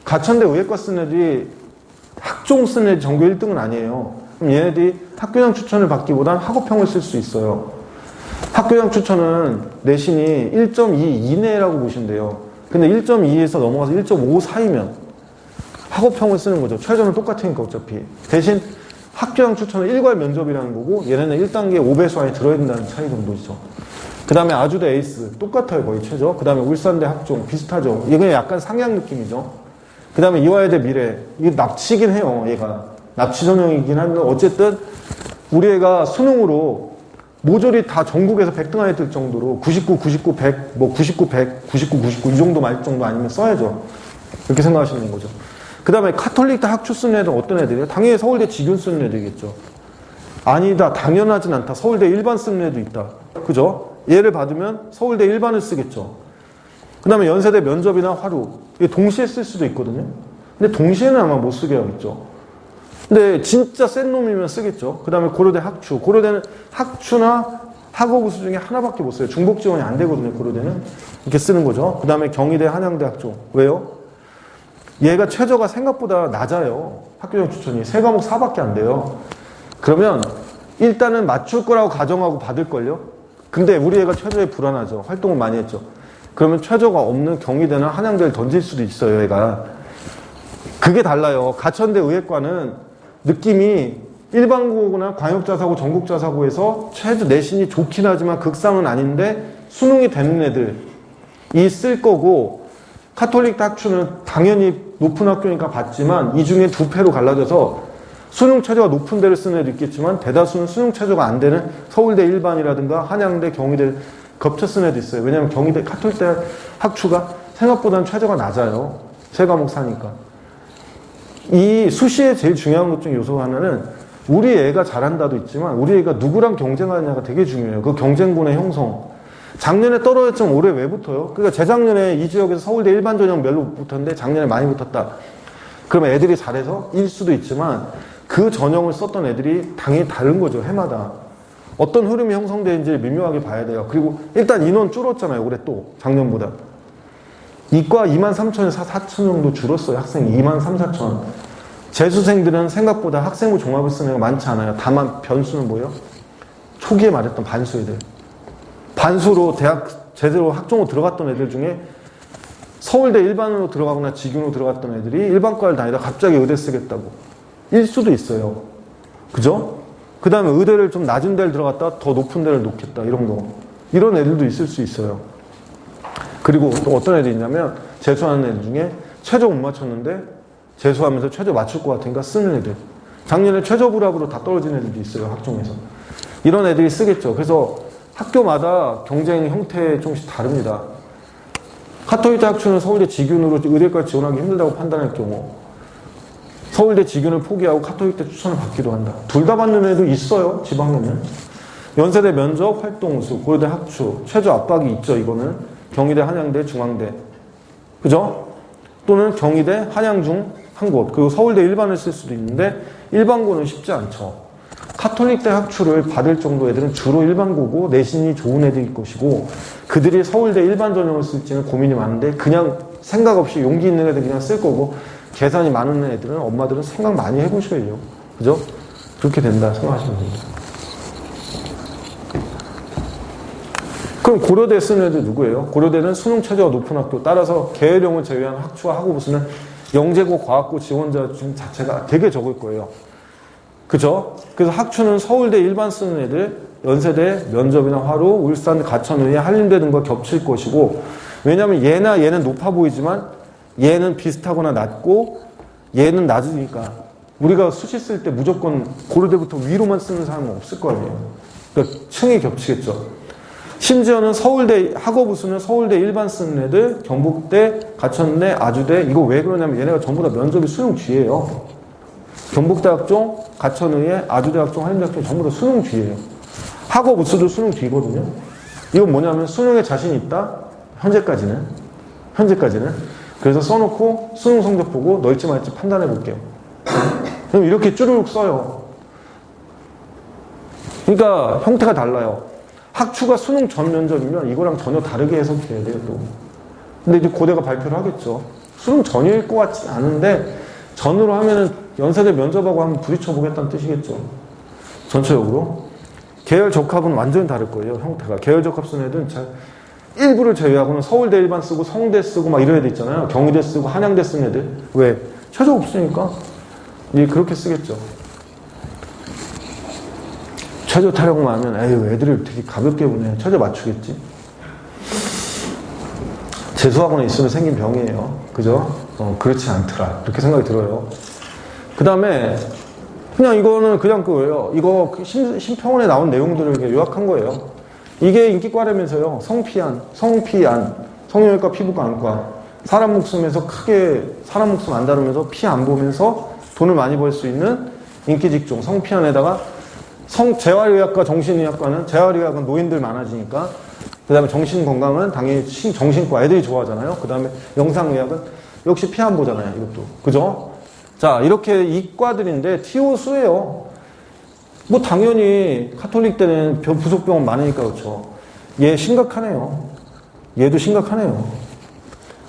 가천대 의예과 쓴 애들이 학종 쓴 애들이 전교 1등은 아니에요. 그럼 얘네들이 학교장 추천을 받기보단 학업형을 쓸 수 있어요. 학교장 추천은 내신이 1.2 이내라고 보시면 돼요. 근데 1.2에서 넘어가서 1.5 사이면 학업형을 쓰는 거죠. 최저는 똑같으니까 어차피. 대신 학교장 추천은 일괄 면접이라는 거고, 얘네는 1단계 5배수 안에 들어야 된다는 차이 정도죠. 그 다음에 아주대 에이스 똑같아요, 거의 최저. 그 다음에 울산대 학종 비슷하죠. 이게 그냥 약간 상향 느낌이죠. 그 다음에 이화여대 미래, 이게 납치긴 해요. 얘가 납치 전형이긴 한데 어쨌든 우리 애가 수능으로 모조리 다 전국에서 100등 안에 들 정도로 99, 99, 100, 뭐 99, 100, 99, 99 이 정도 말 정도 아니면 써야죠. 이렇게 생각하시는 거죠. 그 다음에 카톨릭대 학추 쓰는 애들은 어떤 애들이에요? 당연히 서울대 직윤 쓰는 애들이겠죠. 아니다, 당연하진 않다. 서울대 일반 쓰는 애도 있다. 그죠? 얘를 받으면 서울대 일반을 쓰겠죠. 그 다음에 연세대 면접이나 화루, 이게 동시에 쓸 수도 있거든요. 근데 동시에는 아마 못 쓰게 하겠죠. 근데 진짜 센 놈이면 쓰겠죠. 그 다음에 고려대 학추. 고려대는 학추나 학업우수 중에 하나밖에 못 써요. 중복 지원이 안 되거든요, 고려대는. 이렇게 쓰는 거죠. 그 다음에 경희대, 한양대 학종. 왜요? 얘가 최저가 생각보다 낮아요. 학교장 추천이. 3과목 4밖에 안 돼요. 그러면 일단은 맞출 거라고 가정하고 받을걸요? 근데 우리 애가 최저에 불안하죠. 활동을 많이 했죠. 그러면 최저가 없는 경희대나 한양대를 던질 수도 있어요, 얘가. 그게 달라요. 가천대 의예과는 느낌이 일반고나 광역자사고, 전국자사고에서 최저 내신이 좋긴 하지만 극상은 아닌데 수능이 되는 애들이 쓸 거고, 카톨릭 학추는 당연히 높은 학교니까 받지만 이 중에 2패로 갈라져서 수능 최저가 높은 데를 쓰는 애도 있겠지만 대다수는 수능 최저가 안 되는 서울대 일반이라든가 한양대, 경희대 겹쳐 쓰는 애도 있어요. 왜냐하면 경희대, 카톨릭대 학추가 생각보다는 최저가 낮아요. 3과목 사니까. 이 수시에 제일 중요한 것 중에 요소 하나는 우리 애가 잘한다도 있지만 우리 애가 누구랑 경쟁하느냐가 되게 중요해요. 그 경쟁군의 형성. 작년에 떨어졌지만 올해 왜 붙어요? 그러니까 재작년에 이 지역에서 서울대 일반 전형 별로 붙었는데 작년에 많이 붙었다. 그러면 애들이 잘해서 일 수도 있지만 그 전형을 썼던 애들이 당연히 다른 거죠. 해마다. 어떤 흐름이 형성되는지 미묘하게 봐야 돼요. 그리고 일단 인원 줄었잖아요. 올해 또 작년보다. 이과 23,000에서 4,000 정도 줄었어요. 학생이 23,000, 4,000. 재수생들은 생각보다 학생부 종합을 쓰는 애가 많지 않아요. 다만 변수는 뭐예요? 초기에 말했던 반수 애들. 반수로 대학 제대로 학종으로 들어갔던 애들 중에 서울대 일반으로 들어가거나 직윤으로 들어갔던 애들이 일반과를 다니다 갑자기 의대 쓰겠다고 일 수도 있어요. 그죠? 그 다음에 의대를 좀 낮은 데를 들어갔다 더 높은 데를 놓겠다 이런 거. 이런 애들도 있을 수 있어요. 그리고 또 어떤 애들이 있냐면 재수하는 애들 중에 최저 못 맞췄는데 재수하면서 최저 맞출 것 같으니까 쓰는 애들. 작년에 최저 불합으로 다 떨어진 애들도 있어요. 학종에서. 이런 애들이 쓰겠죠. 그래서 학교마다 경쟁 형태 조금씩 다릅니다. 카톨릭대 학추는 서울대 직윤으로 의대까지 지원하기 힘들다고 판단할 경우 서울대 직윤을 포기하고 카톨릭대 추천을 받기도 한다. 둘 다 받는 애도 있어요. 지방에는. 연세대 면접, 활동 우수, 고려대 학추, 최저 압박이 있죠. 이거는 경희대, 한양대, 중앙대. 그죠? 또는 경희대, 한양중 한 곳. 그리고 서울대 일반을 쓸 수도 있는데 일반고는 쉽지 않죠. 카톨릭대 학추를 받을 정도 애들은 주로 일반고고 내신이 좋은 애들일 것이고 그들이 서울대 일반 전형을 쓸지는 고민이 많은데 그냥 생각 없이 용기 있는 애들 그냥 쓸 거고 계산이 많은 애들은 엄마들은 생각 많이 해보셔야죠. 그죠? 그렇게 된다 생각하시면 됩니다. 그럼 고려대 쓰는 애들 누구예요? 고려대는 수능 최저가 높은 학교 따라서 계열형을 제외한 학추와 학우부수는 영재고 과학고 지원자 중 자체가 되게 적을 거예요. 그죠? 그래서 학추는 서울대 일반 쓰는 애들, 연세대, 면접이나 화로, 울산, 가천의대, 한림대 등과 겹칠 것이고 왜냐하면 얘나 얘는 높아 보이지만 얘는 비슷하거나 낮고 얘는 낮으니까 우리가 수시 쓸 때 무조건 고려대부터 위로만 쓰는 사람은 없을 거 아니에요. 그러니까 층이 겹치겠죠. 심지어는 서울대 학업우수는 서울대 일반 쓰는 애들, 경북대, 가천대, 아주대 이거 왜 그러냐면 얘네가 전부 다 면접이 수능 뒤에요. 경북대 학종, 가천의대, 아주대 학종, 한림대 학종 전부 다 수능 뒤에요. 학업우수도 수능 뒤거든요. 이건 뭐냐면 수능에 자신 있다? 현재까지는. 그래서 써놓고 수능 성적 보고 넣을지 말지 판단해 볼게요. 그럼 이렇게 쭈르륵 써요. 그러니까 형태가 달라요. 학추가 수능 전 면접이면 이거랑 전혀 다르게 해석해야 돼요, 또. 근데 이제 고대가 발표를 하겠죠. 수능 전일 것 같지 않은데, 전으로 하면은 연세대 면접하고 한번 부딪혀보겠다는 뜻이겠죠. 전체적으로. 계열 적합은 완전히 다를 거예요, 형태가. 계열 적합 쓰는 애들은 일부를 제외하고는 서울대 일반 쓰고 성대 쓰고 막 이런 애들 있잖아요. 경희대 쓰고 한양대 쓰는 애들. 왜? 최저 없으니까. 예, 그렇게 쓰겠죠. 최저 타령만 하면 에휴 애들을 되게 가볍게 보네. 최저 맞추겠지. 재수학원에 있으면 생긴 병이에요. 그죠? 그렇지 않더라. 그렇게 생각이 들어요. 그 다음에 그냥 이거는 그냥 그거예요. 이거 심평원에 나온 내용들을 이렇게 요약한 거예요. 이게 인기과라면서요. 성피안, 성형외과, 피부과, 안과. 사람 목숨에서 크게 사람 목숨 안 다루면서 피 안 보면서 돈을 많이 벌 수 있는 인기 직종 성피안에다가 재활의학과, 정신의학과는 재활의학은 노인들 많아지니까 그 다음에 정신건강은 당연히 정신과 애들이 좋아하잖아요. 그 다음에 영상의학은 역시 피 안 보잖아요. 이것도. 그죠? 자, 이렇게 이과들인데 TO수예요. 뭐 당연히 카톨릭 때는 부속병원 많으니까 그렇죠. 얘 심각하네요. 얘도 심각하네요.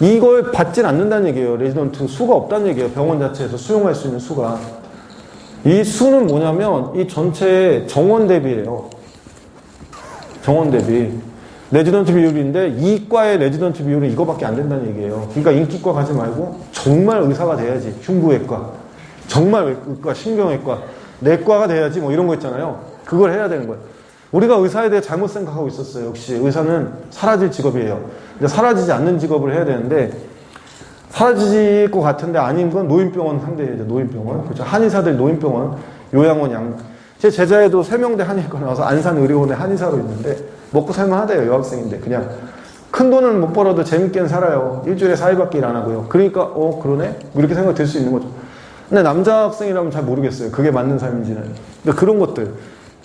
이걸 받진 않는다는 얘기예요. 레지던트 수가 없다는 얘기예요. 병원 자체에서 수용할 수 있는 수가. 이 수는 뭐냐면 이 전체 정원 대비예요. 정원 대비. 레지던트 비율인데 이과의 레지던트 비율은 이거밖에 안 된다는 얘기예요. 그러니까 인기과 가지 말고 정말 의사가 돼야지. 흉부외과, 정말 외과, 신경외과, 내과가 돼야지 뭐 이런 거 있잖아요. 그걸 해야 되는 거예요. 우리가 의사에 대해 잘못 생각하고 있었어요. 역시 의사는 사라질 직업이에요. 근데 사라지지 않는 직업을 해야 되는데 사라질 것 같은데 아닌 건 노인병원 상대예요. 노인병원. 그렇죠. 한의사들 노인병원, 요양원, 제 제자에도 세명대 한의과 나와서 안산의료원에 한의사로 있는데 먹고 살만하대요. 여학생인데 그냥 큰 돈은 못 벌어도 재밌게는 살아요. 일주일에 4일밖에 일 안 하고요. 그러니까 그러네? 이렇게 생각이 들 수 있는 거죠. 근데 남자 학생이라면 잘 모르겠어요. 그게 맞는 삶인지는. 그러니까 그런 것들.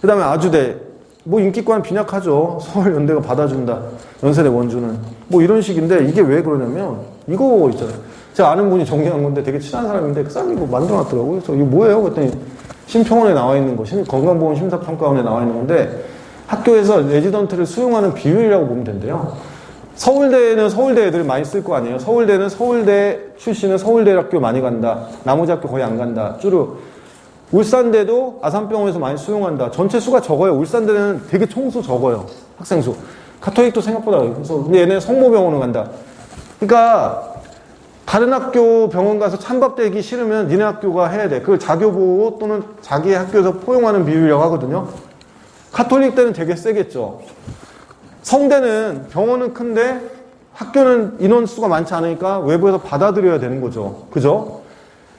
그 다음에 아주대. 뭐 인기과는 빈약하죠. 서울연대가 받아준다. 연세대 원주는. 뭐 이런 식인데 이게 왜 그러냐면 이거 있잖아요. 제가 아는 분이 정리한 건데 되게 친한 사람인데 그 사람이 이거 만들어놨더라고요. 그래서 이거 뭐예요? 그랬더니 심평원에 나와 있는 거, 건강보험 심사평가원에 나와 있는 건데 학교에서 레지던트를 수용하는 비율이라고 보면 된대요. 서울대는 서울대 애들이 많이 쓸 거 아니에요. 서울대는 서울대 출신은 서울대학교 많이 간다. 나머지 학교 거의 안 간다. 주로 울산대도 아산병원에서 많이 수용한다. 전체 수가 적어요. 울산대는 되게 총수 적어요. 학생 수. 가톨릭도 생각보다. 그래서 근데 얘네 성모병원을 간다. 그러니까 다른 학교 병원 가서 찬밥되기 싫으면 니네 학교가 해야 돼. 그걸 자교보 또는 자기 학교에서 포용하는 비율이라고 하거든요. 가톨릭 때는 되게 세겠죠. 성대는 병원은 큰데 학교는 인원수가 많지 않으니까 외부에서 받아들여야 되는 거죠. 그죠?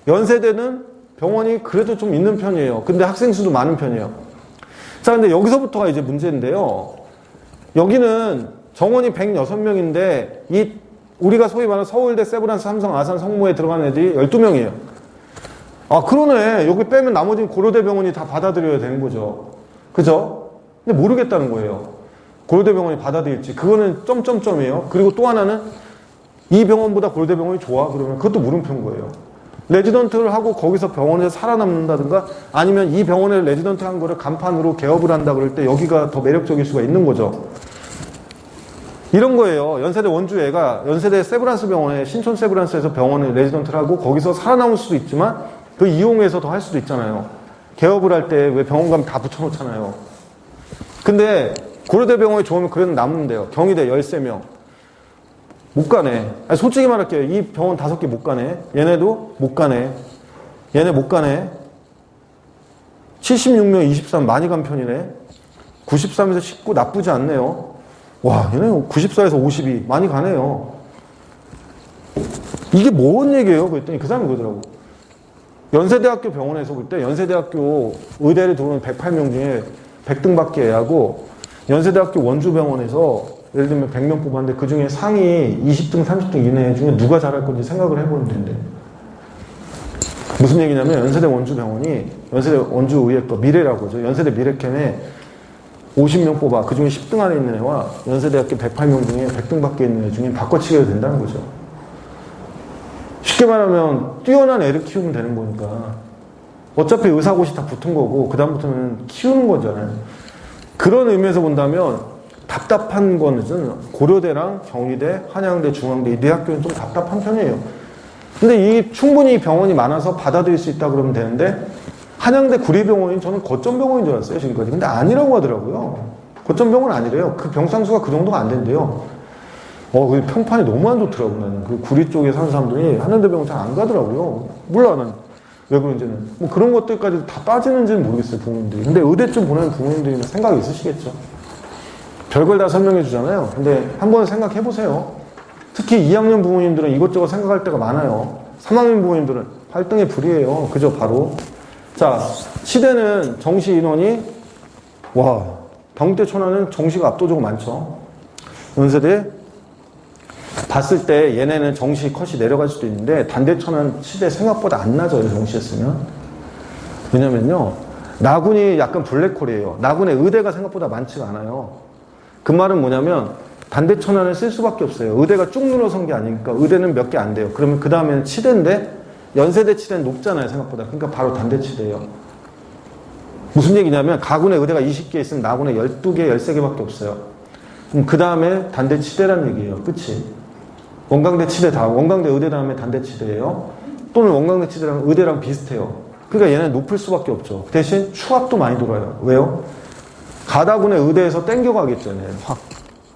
연세대는 병원이 그래도 좀 있는 편이에요. 근데 학생 수도 많은 편이에요. 자, 근데 여기서부터가 이제 문제인데요. 여기는 정원이 106명인데 우리가 소위 말하는 서울대, 세브란스, 삼성, 아산, 성모에 들어가는 애들이 12명이에요. 아, 그러네. 여기 빼면 나머지는 고려대 병원이 다 받아들여야 되는 거죠. 그죠? 근데 모르겠다는 거예요. 고려대 병원이 받아들일지. 그거는 점점점이에요. 그리고 또 하나는 이 병원보다 고려대 병원이 좋아? 그러면 그것도 물음표인 거예요. 레지던트를 하고 거기서 병원에서 살아남는다든가 아니면 이 병원에 레지던트 한 거를 간판으로 개업을 한다 그럴 때 여기가 더 매력적일 수가 있는 거죠. 이런 거예요. 연세대 원주애가 연세대 세브란스 병원에 신촌 세브란스에서 병원에 레지던트를 하고 거기서 살아남을 수도 있지만 그 이용해서 더 할 수도 있잖아요. 개업을 할 때 왜 병원 가면 다 붙여놓잖아요. 근데 고려대 병원이 좋으면 그래도 남는데요. 경희대 13명. 못 가네. 아니, 솔직히 말할게요. 이 병원 5개 못 가네. 얘네도 못 가네. 얘네 못 가네. 76명 23 많이 간 편이네. 93에서 19 나쁘지 않네요. 와, 얘네 94에서 52 많이 가네요. 이게 뭔 얘기예요? 그랬더니 그 사람이 그러더라고. 연세대학교 병원에서 볼 때 연세대학교 의대를 들어오는 108명 중에 100등밖에 해야 하고 연세대학교 원주병원에서 예를 들면 100명 뽑았는데 그 중에 상위 20등, 30등 이내 중에 누가 잘할 건지 생각을 해보는 데인데 무슨 얘기냐면 연세대 원주병원이 연세대 원주의학과 미래라고 하죠. 연세대 미래캠에 50명 뽑아 그 중에 10등 안에 있는 애와 연세대학교 108명 중에 100등밖에 있는 애 중에 바꿔치기가 된다는 거죠. 쉽게 말하면 뛰어난 애를 키우면 되는 거니까 어차피 의사고시 다 붙은 거고 그 다음부터는 키우는 거잖아요. 그런 의미에서 본다면 답답한 거는 고려대랑 경희대, 한양대, 중앙대 이 네 학교는 좀 답답한 편이에요. 근데 이 충분히 병원이 많아서 받아들일 수 있다 그러면 되는데 한양대 구리병원이 저는 거점병원인 줄 알았어요 지금까지. 근데 아니라고 하더라고요. 거점병원 아니래요. 그 병상수가 그 정도가 안 된대요. 그 평판이 너무 안 좋더라고 나는. 그 구리 쪽에 사는 사람들이 한양대병원 잘 안 가더라고요. 몰라 난 왜 그런지는. 뭐 그런 것들까지 다 따지는지는 모르겠어요 부모님들이. 근데 의대 쪽 보내는 부모님들이 생각이 있으시겠죠. 별걸 다 설명해 주잖아요. 근데 한번 생각해 보세요. 특히 2학년 부모님들은 이것저것 생각할 때가 많아요. 3학년 부모님들은 활등의 불이에요. 그죠 바로. 자, 치대는 정시 인원이 병대 천안은 정시가 압도적으로 많죠. 연세대 봤을 때 얘네는 정시 컷이 내려갈 수도 있는데 단대 천안 치대 생각보다 안 낮아요. 정시했으면. 왜냐면요. 나군이 약간 블랙홀이에요. 나군의 의대가 생각보다 많지가 않아요. 그 말은 뭐냐면 단대 천안을 쓸 수밖에 없어요. 의대가 쭉 늘어선 게 아니니까 의대는 몇 개 안 돼요. 그러면 그 다음에는 치대인데 연세대 치대는 높잖아요. 생각보다. 그러니까 바로 단대 치대예요. 무슨 얘기냐면 가군의 의대가 20개 있으면 나군에 12개, 13개밖에 없어요. 그럼 그 다음에 단대 치대란 얘기예요. 끝이. 원광대 치대 다음, 원광대 의대 다음에 단대 치대예요. 또는 원광대 치대랑 의대랑 비슷해요. 그러니까 얘는 높을 수밖에 없죠. 대신 추합도 많이 돌아요. 왜요? 가다군의 의대에서 땡겨가겠죠. 확.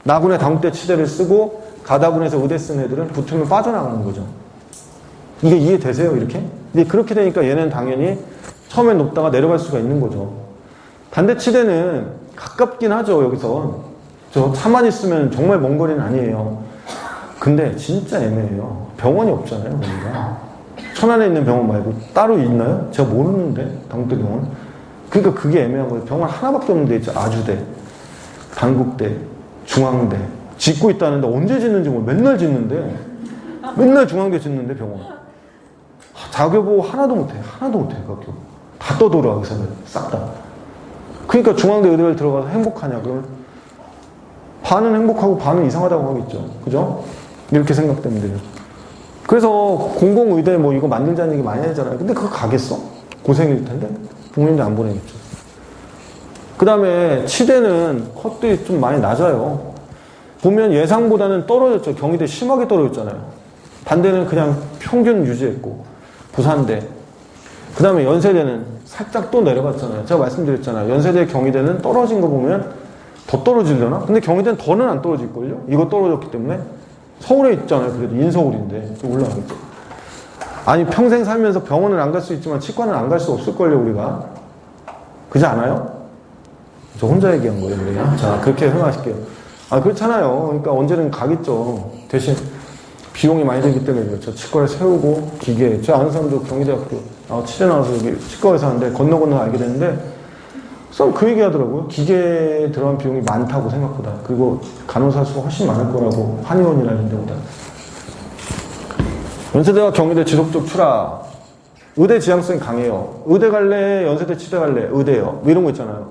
나군의 다음대 치대를 쓰고 가다군에서 의대 쓴 애들은 붙으면 빠져나가는 거죠. 이게 이해되세요? 이렇게? 근데 그렇게 되니까 얘는 당연히 처음엔 높다가 내려갈 수가 있는 거죠. 단대 치대는 가깝긴 하죠. 여기서. 저 차만 있으면 정말 먼 거리는 아니에요. 근데 진짜 애매해요. 병원이 없잖아요. 우리가. 천안에 있는 병원 말고 따로 있나요? 제가 모르는데 당대 병원. 그러니까 그게 애매한 거예요. 병원 하나밖에 없는데 있죠. 아주대, 단국대, 중앙대 짓고 있다는데 언제 짓는지 모르고 맨날 짓는데 맨날 중앙대 짓는데 병원. 자교보 하나도 못해. 하나도 못해. 그 학교. 다 떠돌아 의사들 싹 다. 그러니까 중앙대 의대를 들어가서 행복하냐? 그러면 반은 행복하고 반은 이상하다고 하겠죠. 그죠? 이렇게 생각되면 돼요. 그래서 공공의대 뭐 이거 만들자는 얘기 많이 하잖아요. 근데 그거 가겠어? 고생일 텐데? 부모님들 안 보내겠죠. 그 다음에 치대는 컷들이 좀 많이 낮아요. 보면 예상보다는 떨어졌죠. 경희대 심하게 떨어졌잖아요. 반대는 그냥 평균 유지했고, 부산대. 그 다음에 연세대는 살짝 또 내려갔잖아요. 제가 말씀드렸잖아요. 연세대 경희대는 떨어진 거 보면 더 떨어지려나? 근데 경희대는 더는 안 떨어질걸요? 이거 떨어졌기 때문에. 서울에 있잖아요. 그래도 인서울인데 올라가겠죠. 아니 평생 살면서 병원을 안 갈 수 있지만 치과는 안 갈 수 없을걸요 우리가. 그렇지 않아요? 저 혼자 얘기한 거예요 그래요. 자 그렇게 생각하실게요. 아 그렇잖아요. 그러니까 언제는 가겠죠. 대신 비용이 많이 들기 때문에 그렇죠. 치과를 세우고 기계. 제 아는 사람도 경희대학교 치대 나와서 여기 치과에서 하는데 건너 알게 됐는데 그 얘기 하더라고요. 기계에 들어간 비용이 많다고 생각보다. 그리고 간호사 수가 훨씬 많을 거라고 한의원이라는 데보다. 연세대와 경희대 지속적 추락. 의대 지향성이 강해요. 의대 갈래? 연세대 치대 갈래? 의대요. 뭐 이런 거 있잖아요.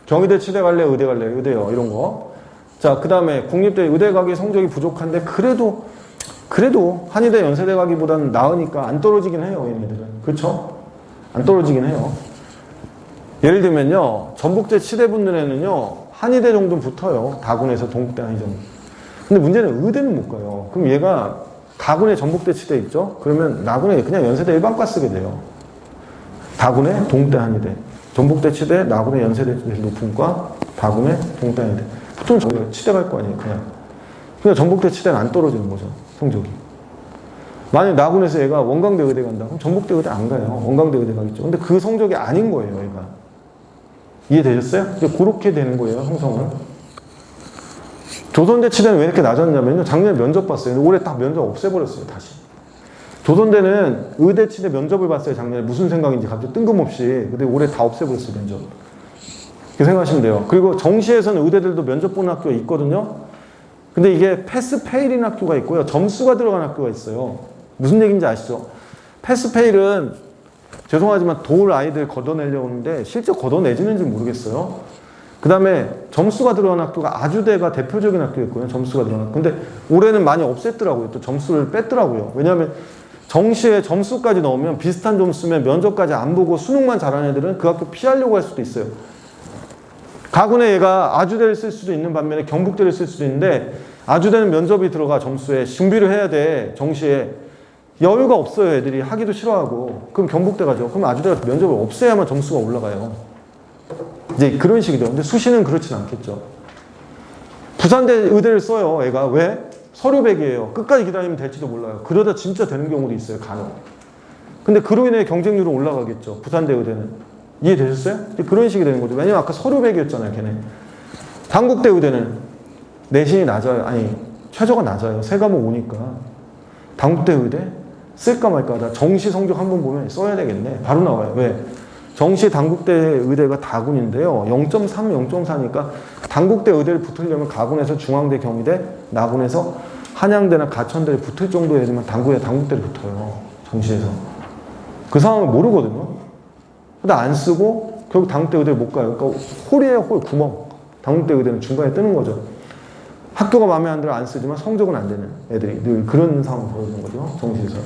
경희대 치대 갈래? 의대 갈래? 의대요. 이런 거. 자, 그 다음에 국립대 의대 가기 성적이 부족한데 그래도 한의대 연세대 가기보다는 나으니까 안 떨어지긴 해요. 얘네들은. 그렇죠? 안 떨어지긴 해요. 예를 들면요, 전북대 치대분들에는요, 한의대 정도는 붙어요. 다군에서 동국대 한의 정도. 근데 문제는 의대는 못 가요. 그럼 얘가 다군에 전북대 치대 있죠? 그러면 나군에 그냥 연세대 일반과 쓰게 돼요. 다군에 동국대 한의대. 전북대 치대, 나군에 연세대 높은 과, 다군에 동국대 한의대. 보통 치대 갈 거 아니에요, 그냥. 그냥 전북대 치대는 안 떨어지는 거죠, 성적이. 만약 나군에서 얘가 원광대 의대 간다. 그럼 전북대 의대 안 가요. 원광대 의대 가겠죠. 근데 그 성적이 아닌 거예요, 얘가. 이해되셨어요? 그렇게 되는 거예요, 형성은. 조선대 치대는 왜 이렇게 낮았냐면요. 작년에 면접 봤어요. 근데 올해 딱 면접 없애버렸어요, 다시. 조선대는 의대 치대 면접을 봤어요, 작년에. 무슨 생각인지 갑자기 뜬금없이. 근데 올해 다 없애버렸어요, 면접. 그렇게 생각하시면 돼요. 그리고 정시에서는 의대들도 면접 보는 학교가 있거든요. 근데 이게 패스페일인 학교가 있고요. 점수가 들어간 학교가 있어요. 무슨 얘기인지 아시죠? 패스페일은 죄송하지만 도울 아이들 걷어내려고 하는데 실제 걷어내지는지 모르겠어요. 그 다음에 점수가 들어간 학교가 아주대가 대표적인 학교였고요. 점수가 들어간 학교. 근데 올해는 많이 없앴더라고요. 또 점수를 뺐더라고요. 왜냐하면 정시에 점수까지 넣으면 비슷한 점수면 면접까지 안 보고 수능만 잘하는 애들은 그 학교 피하려고 할 수도 있어요. 가군에 얘가 아주대를 쓸 수도 있는 반면에 경북대를 쓸 수도 있는데 아주대는 면접이 들어가 점수에 준비를 해야 돼. 정시에. 여유가 없어요. 애들이 하기도 싫어하고. 그럼 경북대 가죠. 그럼 아주대가 면접을 없애야만 점수가 올라가요. 이제 그런 식이죠. 근데 수시는 그렇진 않겠죠. 부산대 의대를 써요. 애가. 왜? 서류백이에요. 끝까지 기다리면 될지도 몰라요. 그러다 진짜 되는 경우도 있어요. 간혹. 근데 그로 인해 경쟁률은 올라가겠죠. 부산대 의대는. 이해되셨어요? 그런 식이 되는 거죠. 왜냐면 아까 서류백이었잖아요. 걔네. 단국대 의대는 내신이 낮아요. 아니 최저가 낮아요. 세 과목 오니까. 단국대 의대? 쓸까 말까 하다 정시 성적 한번 보면 써야 되겠네. 바로 나와요. 왜? 정시 단국대 의대가 다군인데요. 0.3, 0.4니까 단국대 의대를 붙으려면 가군에서 중앙대, 경희대, 나군에서 한양대나 가천대를 붙을 정도의 애들만 단국대를 붙어요. 정시에서. 그 상황을 모르거든요. 근데 안 쓰고 결국 단국대 의대를 못 가요. 그러니까 홀이에요, 홀, 구멍. 단국대 의대는 중간에 뜨는 거죠. 학교가 마음에 안 들어 안 쓰지만 성적은 안 되는 애들이 늘 그런 상황이 벌어지는 거죠. 정시에서.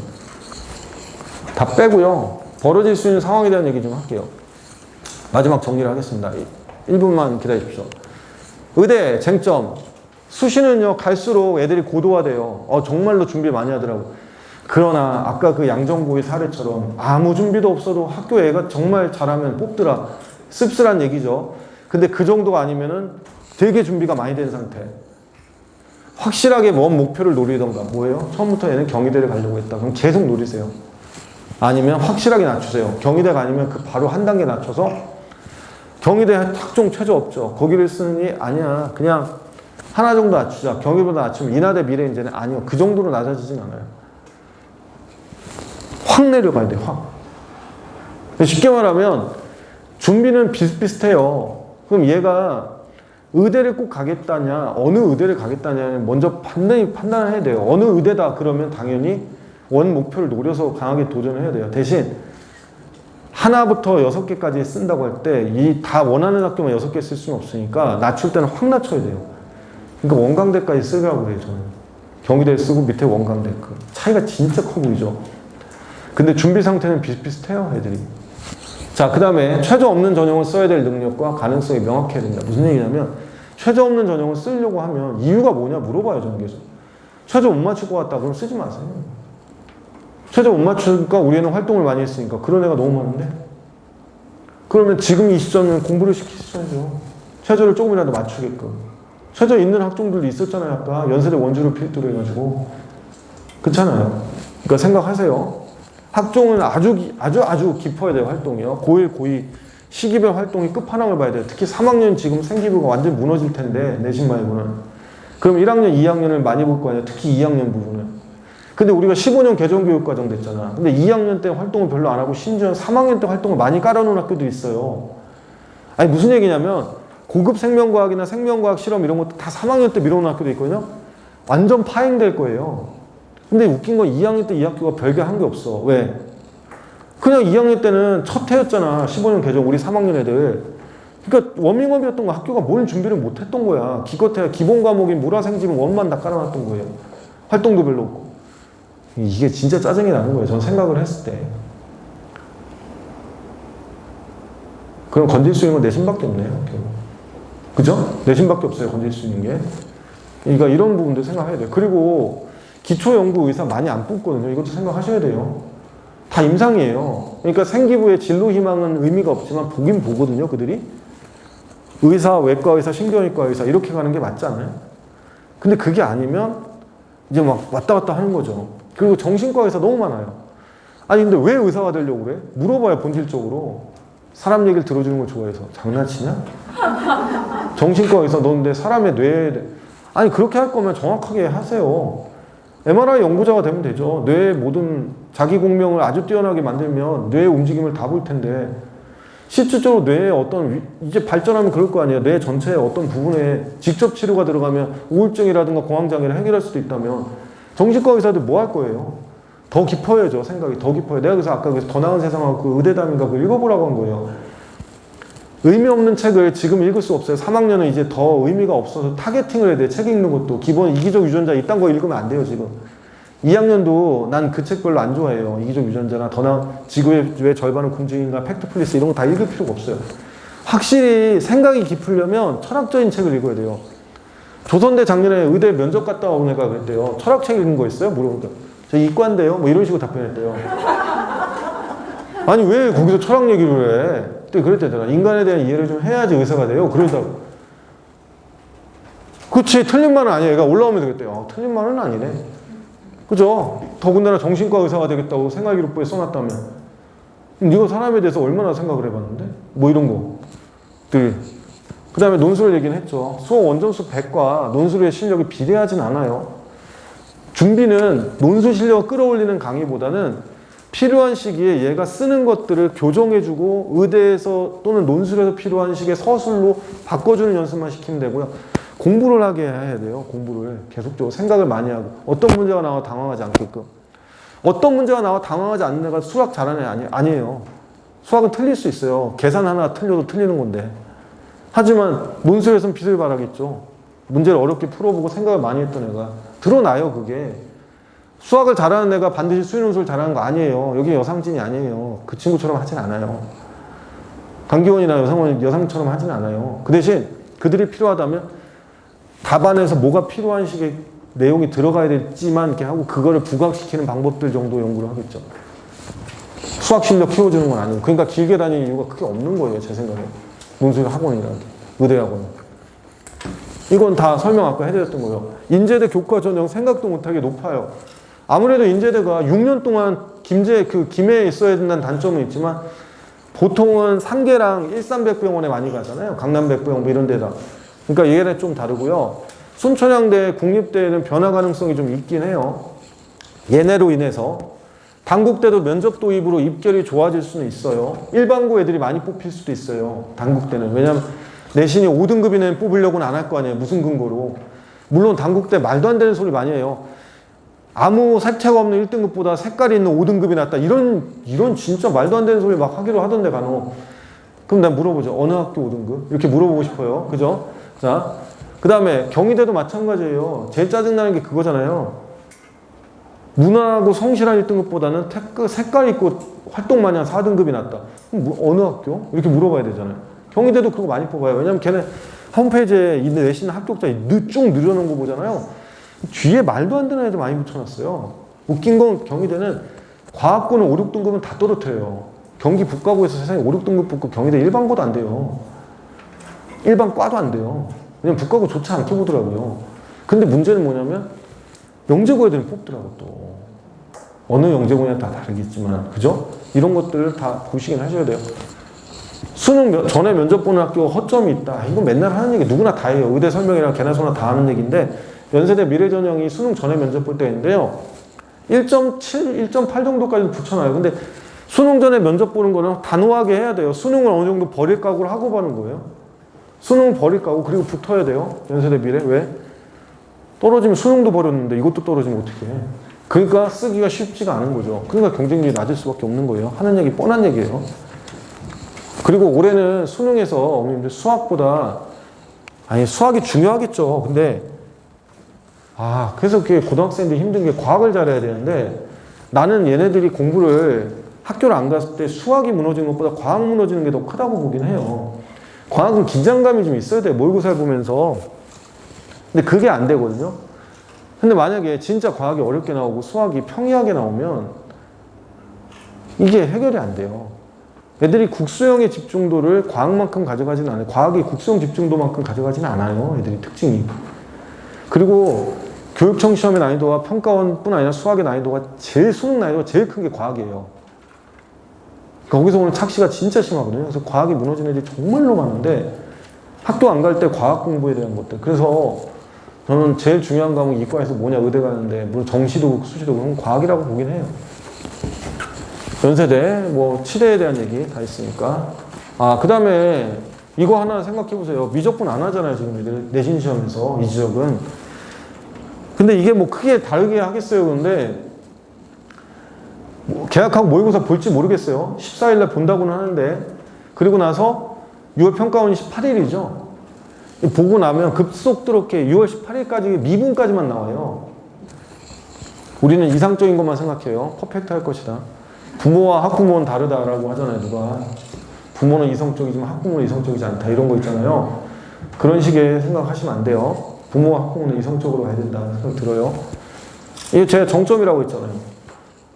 다 빼고요. 벌어질 수 있는 상황에 대한 얘기 좀 할게요. 마지막 정리를 하겠습니다. 1분만 기다리십시오. 의대 쟁점. 수시는요 갈수록 애들이 고도화돼요. 정말로 준비 많이 하더라고. 그러나 아까 그 양정고의 사례처럼 아무 준비도 없어도 학교 애가 정말 잘하면 뽑더라. 씁쓸한 얘기죠. 근데 그 정도가 아니면은 되게 준비가 많이 된 상태. 확실하게 먼 목표를 노리던가. 뭐예요? 처음부터 얘는 경희대를 가려고 했다. 그럼 계속 노리세요. 아니면 확실하게 낮추세요. 경희대가 아니면 그 바로 한 단계 낮춰서 경희대 학종 최저 없죠. 거기를 쓰느니 아니야. 그냥 하나 정도 낮추자. 경희보다 낮추면 인하대 미래인재는 아니요. 그 정도로 낮아지진 않아요. 확 내려가야 돼. 확. 쉽게 말하면 준비는 비슷비슷해요. 그럼 얘가 의대를 꼭 가겠다냐, 어느 의대를 가겠다냐는 먼저 판단을 해야 돼요. 어느 의대다 그러면 당연히 원 목표를 노려서 강하게 도전을 해야 돼요. 대신 하나부터 6개까지 쓴다고 할 때 이 다 원하는 학교만 6개 쓸 수는 없으니까 낮출 때는 확 낮춰야 돼요. 그러니까 원광대까지 쓰라고 그래요, 저는. 경희대 쓰고 밑에 원광대. 그 차이가 진짜 커 보이죠. 근데 준비 상태는 비슷비슷해요, 애들이. 자, 그 다음에 최저 없는 전형을 써야 될 능력과 가능성이 명확해야 된다. 무슨 얘기냐면 최저 없는 전형을 쓰려고 하면 이유가 뭐냐 물어봐요, 저는 계속. 최저 못 맞출 것 같다 그럼 쓰지 마세요. 최저 못 맞추니까 우리 애는 활동을 많이 했으니까 그런 애가 너무 많은데 그러면 지금 이 시점은 공부를 시키셔야죠. 최저를 조금이라도 맞추게끔. 최저 있는 학종들도 있었잖아요. 아까 연세대 원주를 필두로 해가지고. 그렇잖아요. 그러니까 생각하세요. 학종은 아주 깊어야 돼요. 활동이요. 고1, 고2 시기별 활동이 끝판왕을 봐야 돼요. 특히 3학년 지금 생기부가 완전 무너질 텐데 내신 말고는. 그럼 1학년, 2학년을 많이 볼 거 아니에요. 특히 2학년 부분은. 근데 우리가 15년 개정교육과정 됐잖아. 근데 2학년 때 활동을 별로 안 하고 심지어 3학년 때 활동을 많이 깔아놓은 학교도 있어요. 아니 무슨 얘기냐면 고급 생명과학이나 생명과학 실험 이런 것도 다 3학년 때 밀어놓은 학교도 있거든요. 완전 파행될 거예요. 근데 웃긴 건 2학년 때 이 학교가 별게 한 게 없어. 왜? 그냥 2학년 때는 첫 해였잖아. 15년 개정 우리 3학년 애들. 그러니까 워밍업이었던 거 학교가 뭘 준비를 못 했던 거야. 기껏해야 기본 과목인 물화생지문 원만 다 깔아놨던 거예요. 활동도 별로 없고. 이게 진짜 짜증이 나는 거예요. 전 생각을 했을 때. 그럼 건질 수 있는 건 내신밖에 없네요. 그죠? 내신밖에 없어요. 건질 수 있는 게. 그러니까 이런 부분도 생각해야 돼요. 그리고 기초연구 의사 많이 안 뽑거든요. 이것도 생각하셔야 돼요. 다 임상이에요. 그러니까 생기부의 진로 희망은 의미가 없지만 보긴 보거든요. 그들이. 의사, 외과 의사, 신경외과 의사 이렇게 가는 게 맞지 않아요? 근데 그게 아니면 이제 막 왔다 갔다 하는 거죠. 그리고 정신과 의사 너무 많아요. 아니 근데 왜 의사가 되려고 그래? 물어봐요. 본질적으로. 사람 얘기를 들어주는 걸 좋아해서. 장난치냐? 정신과 의사 너 근데 사람의 뇌에 아니 그렇게 할 거면 정확하게 하세요. MRI 연구자가 되면 되죠. 뇌의 모든 자기 공명을 아주 뛰어나게 만들면 뇌의 움직임을 다 볼 텐데 실질적으로 뇌에 어떤 이제 발전하면 그럴 거 아니에요. 뇌 전체의 어떤 부분에 직접 치료가 들어가면 우울증이라든가 공황장애를 해결할 수도 있다면 정신과 의사들 뭐 할 거예요? 더 깊어야죠. 생각이 더 깊어요. 내가 그래서 아까 더 나은 세상하고 그 의대담인가 그거 읽어보라고 한 거예요. 의미 없는 책을 지금 읽을 수 없어요. 3학년은 이제 더 의미가 없어서 타겟팅을 해야 돼. 책 읽는 것도. 기본 이기적 유전자 이딴 거 읽으면 안 돼요, 지금. 2학년도 난 그 책 별로 안 좋아해요. 이기적 유전자나 더 나은 지구의 왜 절반은 궁중인가 팩트플리스 이런 거 다 읽을 필요가 없어요. 확실히 생각이 깊으려면 철학적인 책을 읽어야 돼요. 조선대 작년에 의대 면접 갔다 온 애가 그랬대요. 철학책 읽은 거 있어요? 물어보니까 저 이과인데요? 뭐 이런 식으로 답변했대요. 아니 왜 거기서 철학 얘기를 해? 그때 그랬대잖아. 인간에 대한 이해를 좀 해야지 의사가 돼요. 그러다고. 그치 틀린 말은 아니에요. 얘가 올라오면 되겠대요. 틀린 말은 아니네. 그죠? 더군다나 정신과 의사가 되겠다고 생활기록부에 써놨다면 네가 사람에 대해서 얼마나 생각을 해봤는데? 뭐 이런 거들. 그 다음에 논술 얘기는 했죠. 수업 원점수 100과 논술의 실력이 비례하진 않아요. 준비는 논술 실력을 끌어올리는 강의보다는 필요한 시기에 얘가 쓰는 것들을 교정해주고 의대에서 또는 논술에서 필요한 식의 서술로 바꿔주는 연습만 시키면 되고요. 공부를 하게 해야 돼요. 공부를 계속적으로 생각을 많이 하고 어떤 문제가 나와 당황하지 않게끔. 어떤 문제가 나와 당황하지 않는 애가 수학 잘하는 애 아니에요. 수학은 틀릴 수 있어요. 계산 하나 틀려도 틀리는 건데. 하지만 논술에서는 빛을 발하겠죠. 문제를 어렵게 풀어보고 생각을 많이 했던 애가. 드러나요 그게. 수학을 잘하는 애가 반드시 수인논술 잘하는 거 아니에요. 여기 여상진이 아니에요. 그 친구처럼 하진 않아요. 강기원이나 여상처럼 하진 않아요. 그 대신 그들이 필요하다면 답안에서 뭐가 필요한 식의 내용이 들어가야 될지만 이렇게 하고 그거를 부각시키는 방법들 정도 연구를 하겠죠. 수학 실력 키워주는 건 아니고. 그러니까 길게 다니는 이유가 크게 없는 거예요. 제 생각에. 논술 학원이라는 게. 의대 학원. 이건 다 설명 아까 해드렸던 거예요. 인제대 교과 전형 생각도 못하게 높아요. 아무래도 인제대가 6년 동안 김해에 있어야 된다는 단점은 있지만 보통은 상계랑 일산백병원에 많이 가잖아요. 강남백병원 이런 데다. 그러니까 얘네 좀 다르고요. 순천향대 국립대에는 변화 가능성이 좀 있긴 해요. 얘네로 인해서 단국대도 면접 도입으로 입결이 좋아질 수는 있어요. 일반고 애들이 많이 뽑힐 수도 있어요. 단국대는. 왜냐면 내신이 5등급이면 뽑으려고는 안 할 거 아니에요. 무슨 근거로. 물론 단국대 말도 안 되는 소리 많이 해요. 아무 색채가 없는 1등급보다 색깔이 있는 5등급이 낫다. 이런 진짜 말도 안 되는 소리 막 하기로 하던데 간혹. 그럼 내가 물어보죠. 어느 학교 5등급? 이렇게 물어보고 싶어요. 그죠? 자, 그 다음에 경희대도 마찬가지예요. 제일 짜증나는 게 그거잖아요. 무난하고 성실한 1등급보다는 색깔 있고 활동 많이 한 4등급이 낫다. 그럼 어느 학교? 이렇게 물어봐야 되잖아요. 경희대도 그거 많이 뽑아요. 왜냐면 걔네 홈페이지에 있는 내신 합격자 쭉 늘여놓은 거 보잖아요. 뒤에 말도 안 되는 애들 많이 붙여놨어요. 웃긴 건 경희대는 과학고는 5, 6등급은 다 떨어뜨려요. 경기 북가고에서 세상에 5, 6등급 붙고 경희대 일반고도 안 돼요. 일반과도 안 돼요. 왜냐면 북가고 좋지 않게 보더라고요. 근데 문제는 뭐냐면 영재고 애들은 뽑더라고 또. 어느 영재고냐 다 다르겠지만 그죠? 이런 것들을 다 보시긴 하셔야 돼요. 수능 전에 면접 보는 학교 허점이 있다. 이건 맨날 하는 얘기 누구나 다 해요. 의대 설명이랑 개나 소나 다 하는 얘기인데 연세대 미래전형이 수능 전에 면접 볼 때 있는데요. 1.7, 1.8 정도까지 붙여놔요. 근데 수능 전에 면접 보는 거는 단호하게 해야 돼요. 수능을 어느 정도 버릴 각오를 하고 보는 거예요. 수능을 버릴 각오 그리고 붙어야 돼요. 연세대 미래. 왜? 떨어지면 수능도 버렸는데 이것도 떨어지면 어떻게 해. 그러니까 쓰기가 쉽지가 않은 거죠. 그러니까 경쟁률이 낮을 수밖에 없는 거예요. 하는 얘기 뻔한 얘기예요. 그리고 올해는 수능에서 어머님들 수학보다 수학이 중요하겠죠. 근데 그래서 그게 고등학생들이 힘든 게 과학을 잘해야 되는데 나는 얘네들이 공부를 학교를 안 갔을 때 수학이 무너지는 것보다 과학 무너지는 게 더 크다고 보긴 해요. 과학은 긴장감이 좀 있어야 돼요. 모의고사를 보면서. 근데 그게 안 되거든요. 근데 만약에 진짜 과학이 어렵게 나오고 수학이 평이하게 나오면 이게 해결이 안 돼요. 애들이 국수형의 집중도를 과학만큼 가져가지는 않아요. 과학이 국수형 집중도만큼 가져가지는 않아요. 애들이 특징이. 그리고 교육청 시험의 난이도와 평가원뿐 아니라 수학의 난이도가 수능 난이도가 제일 큰 게 과학이에요. 거기서 오는 착시가 진짜 심하거든요. 그래서 과학이 무너지는 애들이 정말로 많은데 학교 안 갈 때 과학 공부에 대한 것들. 그래서 저는 제일 중요한 과목이 이과에서 뭐냐 의대 가는데 물론 정시도 수시도 그런 과학이라고 보긴 해요. 연세대, 치대에 대한 얘기 다 있으니까. 그 다음에 이거 하나 생각해 보세요. 미적분 안 하잖아요, 지금 내신 시험에서 이 지역은. 근데 이게 크게 다르게 하겠어요. 그런데 계약하고 모의고사 볼지 모르겠어요. 14일날 본다고는 하는데 그리고 나서 6월 평가원이 18일이죠. 보고 나면 급속스럽게 6월 18일까지 미분까지만 나와요. 우리는 이상적인 것만 생각해요. 퍼펙트 할 것이다. 부모와 학부모는 다르다라고 하잖아요. 누가. 부모는 이성적이지만 학부모는 이성적이지 않다. 이런 거 있잖아요. 그런 식의 생각하시면 안 돼요. 부모와 학부모는 이성적으로 가야 된다는 생각 들어요. 이게 제 정점이라고 했잖아요.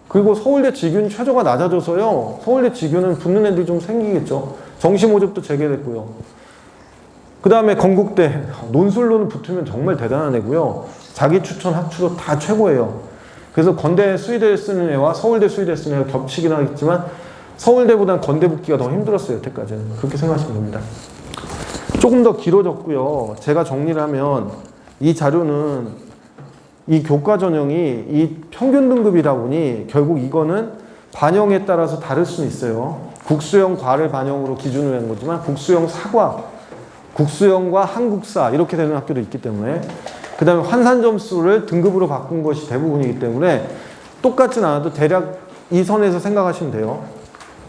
그리고 서울대 직윤 최저가 낮아져서요. 서울대 직윤은 붙는 애들이 좀 생기겠죠. 정시 모집도 재개됐고요. 그 다음에 건국대 논술로는 붙으면 정말 대단한 애고요. 자기 추천 학추도 다 최고예요. 그래서 건대 수의대 쓰는 애와 서울대 수의대 쓰는 애가 겹치긴 하겠지만 서울대보다는 건대 붙기가 더 힘들었어요. 여태까지는. 그렇게 생각하시면 됩니다. 조금 더 길어졌고요. 제가 정리를 하면 이 자료는 이 교과 전형이 이 평균 등급이다 보니 결국 이거는 반영에 따라서 다를 수는 있어요. 국수형 과를 반영으로 기준으로 한 거지만 국수형 사과, 국수형과 한국사 이렇게 되는 학교도 있기 때문에 그 다음에 환산 점수를 등급으로 바꾼 것이 대부분이기 때문에 똑같진 않아도 대략 이 선에서 생각하시면 돼요.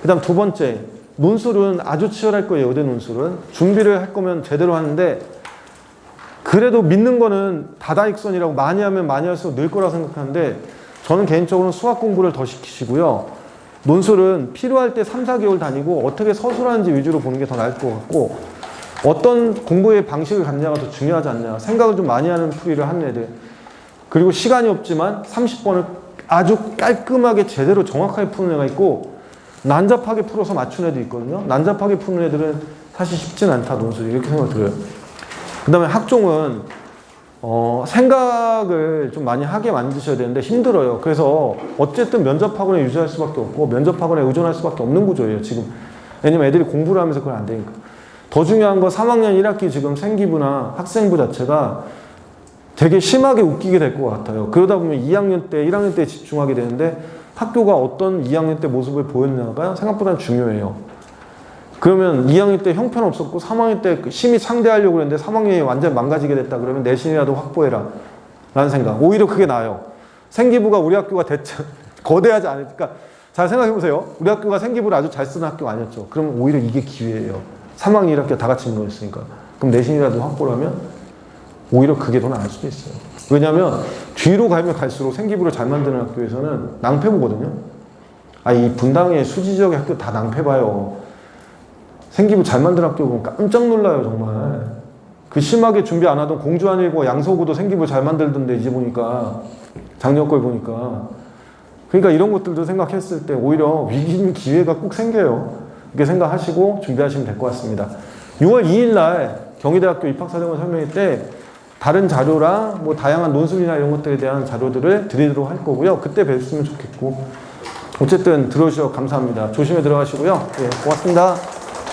그 다음 두 번째, 논술은 아주 치열할 거예요. 의대 논술은. 준비를 할 거면 제대로 하는데 그래도 믿는 거는 다다익선이라고 많이 하면 많이 할수록 늘 거라 생각하는데 저는 개인적으로는 수학 공부를 더 시키시고요. 논술은 필요할 때 3, 4개월 다니고 어떻게 서술하는지 위주로 보는 게 더 나을 것 같고 어떤 공부의 방식을 갖냐가 더 중요하지 않냐. 생각을 좀 많이 하는 풀이를 하는 애들. 그리고 시간이 없지만 30번을 아주 깔끔하게 제대로 정확하게 푸는 애가 있고 난잡하게 풀어서 맞춘 애도 있거든요. 난잡하게 푸는 애들은 사실 쉽진 않다. 논술이. 이렇게 생각 들어요. 그 다음에 학종은 생각을 좀 많이 하게 만드셔야 되는데 힘들어요. 그래서 어쨌든 면접학원에 유지할 수밖에 없고 면접학원에 의존할 수밖에 없는 구조예요. 지금. 왜냐면 애들이 공부를 하면서 그걸 안 되니까. 더 중요한 건 3학년 1학기 지금 생기부나 학생부 자체가 되게 심하게 웃기게 될 것 같아요. 그러다 보면 2학년 때, 1학년 때 집중하게 되는데 학교가 어떤 2학년 때 모습을 보였냐가 생각보다 중요해요. 그러면 2학년 때 형편없었고 3학년 때 심히 상대하려고 그랬는데 3학년이 완전 망가지게 됐다 그러면 내신이라도 확보해라 라는 생각. 오히려 그게 나아요. 생기부가 우리 학교가 거대하지 않으니까. 그러니까 잘 생각해보세요. 우리 학교가 생기부를 아주 잘 쓰는 학교가 아니었죠. 그럼 오히려 이게 기회예요. 3학년 1학기 다 같이 있는 거였으니까. 그럼 내신이라도 확보를 하면 오히려 그게 더 나을 수도 있어요. 왜냐하면 뒤로 가면 갈수록 생기부를 잘 만드는 학교에서는 낭패 보거든요. 이 분당의 수지지역의 학교 다 낭패 봐요. 생기부 잘 만드는 학교 보면 깜짝 놀라요, 정말. 그 심하게 준비 안 하던 공주한일고 양서구도 생기부 잘 만들던데 이제 보니까 작년 걸 보니까. 그러니까 이런 것들도 생각했을 때 오히려 위기는 기회가 꼭 생겨요. 이렇게 생각하시고 준비하시면 될 것 같습니다. 6월 2일 날 경희대학교 입학사정관 설명회 때 다른 자료랑 뭐 다양한 논술이나 이런 것들에 대한 자료들을 드리도록 할 거고요. 그때 뵀으면 좋겠고. 어쨌든 들어주셔서 감사합니다. 조심히 들어가시고요. 예, 고맙습니다.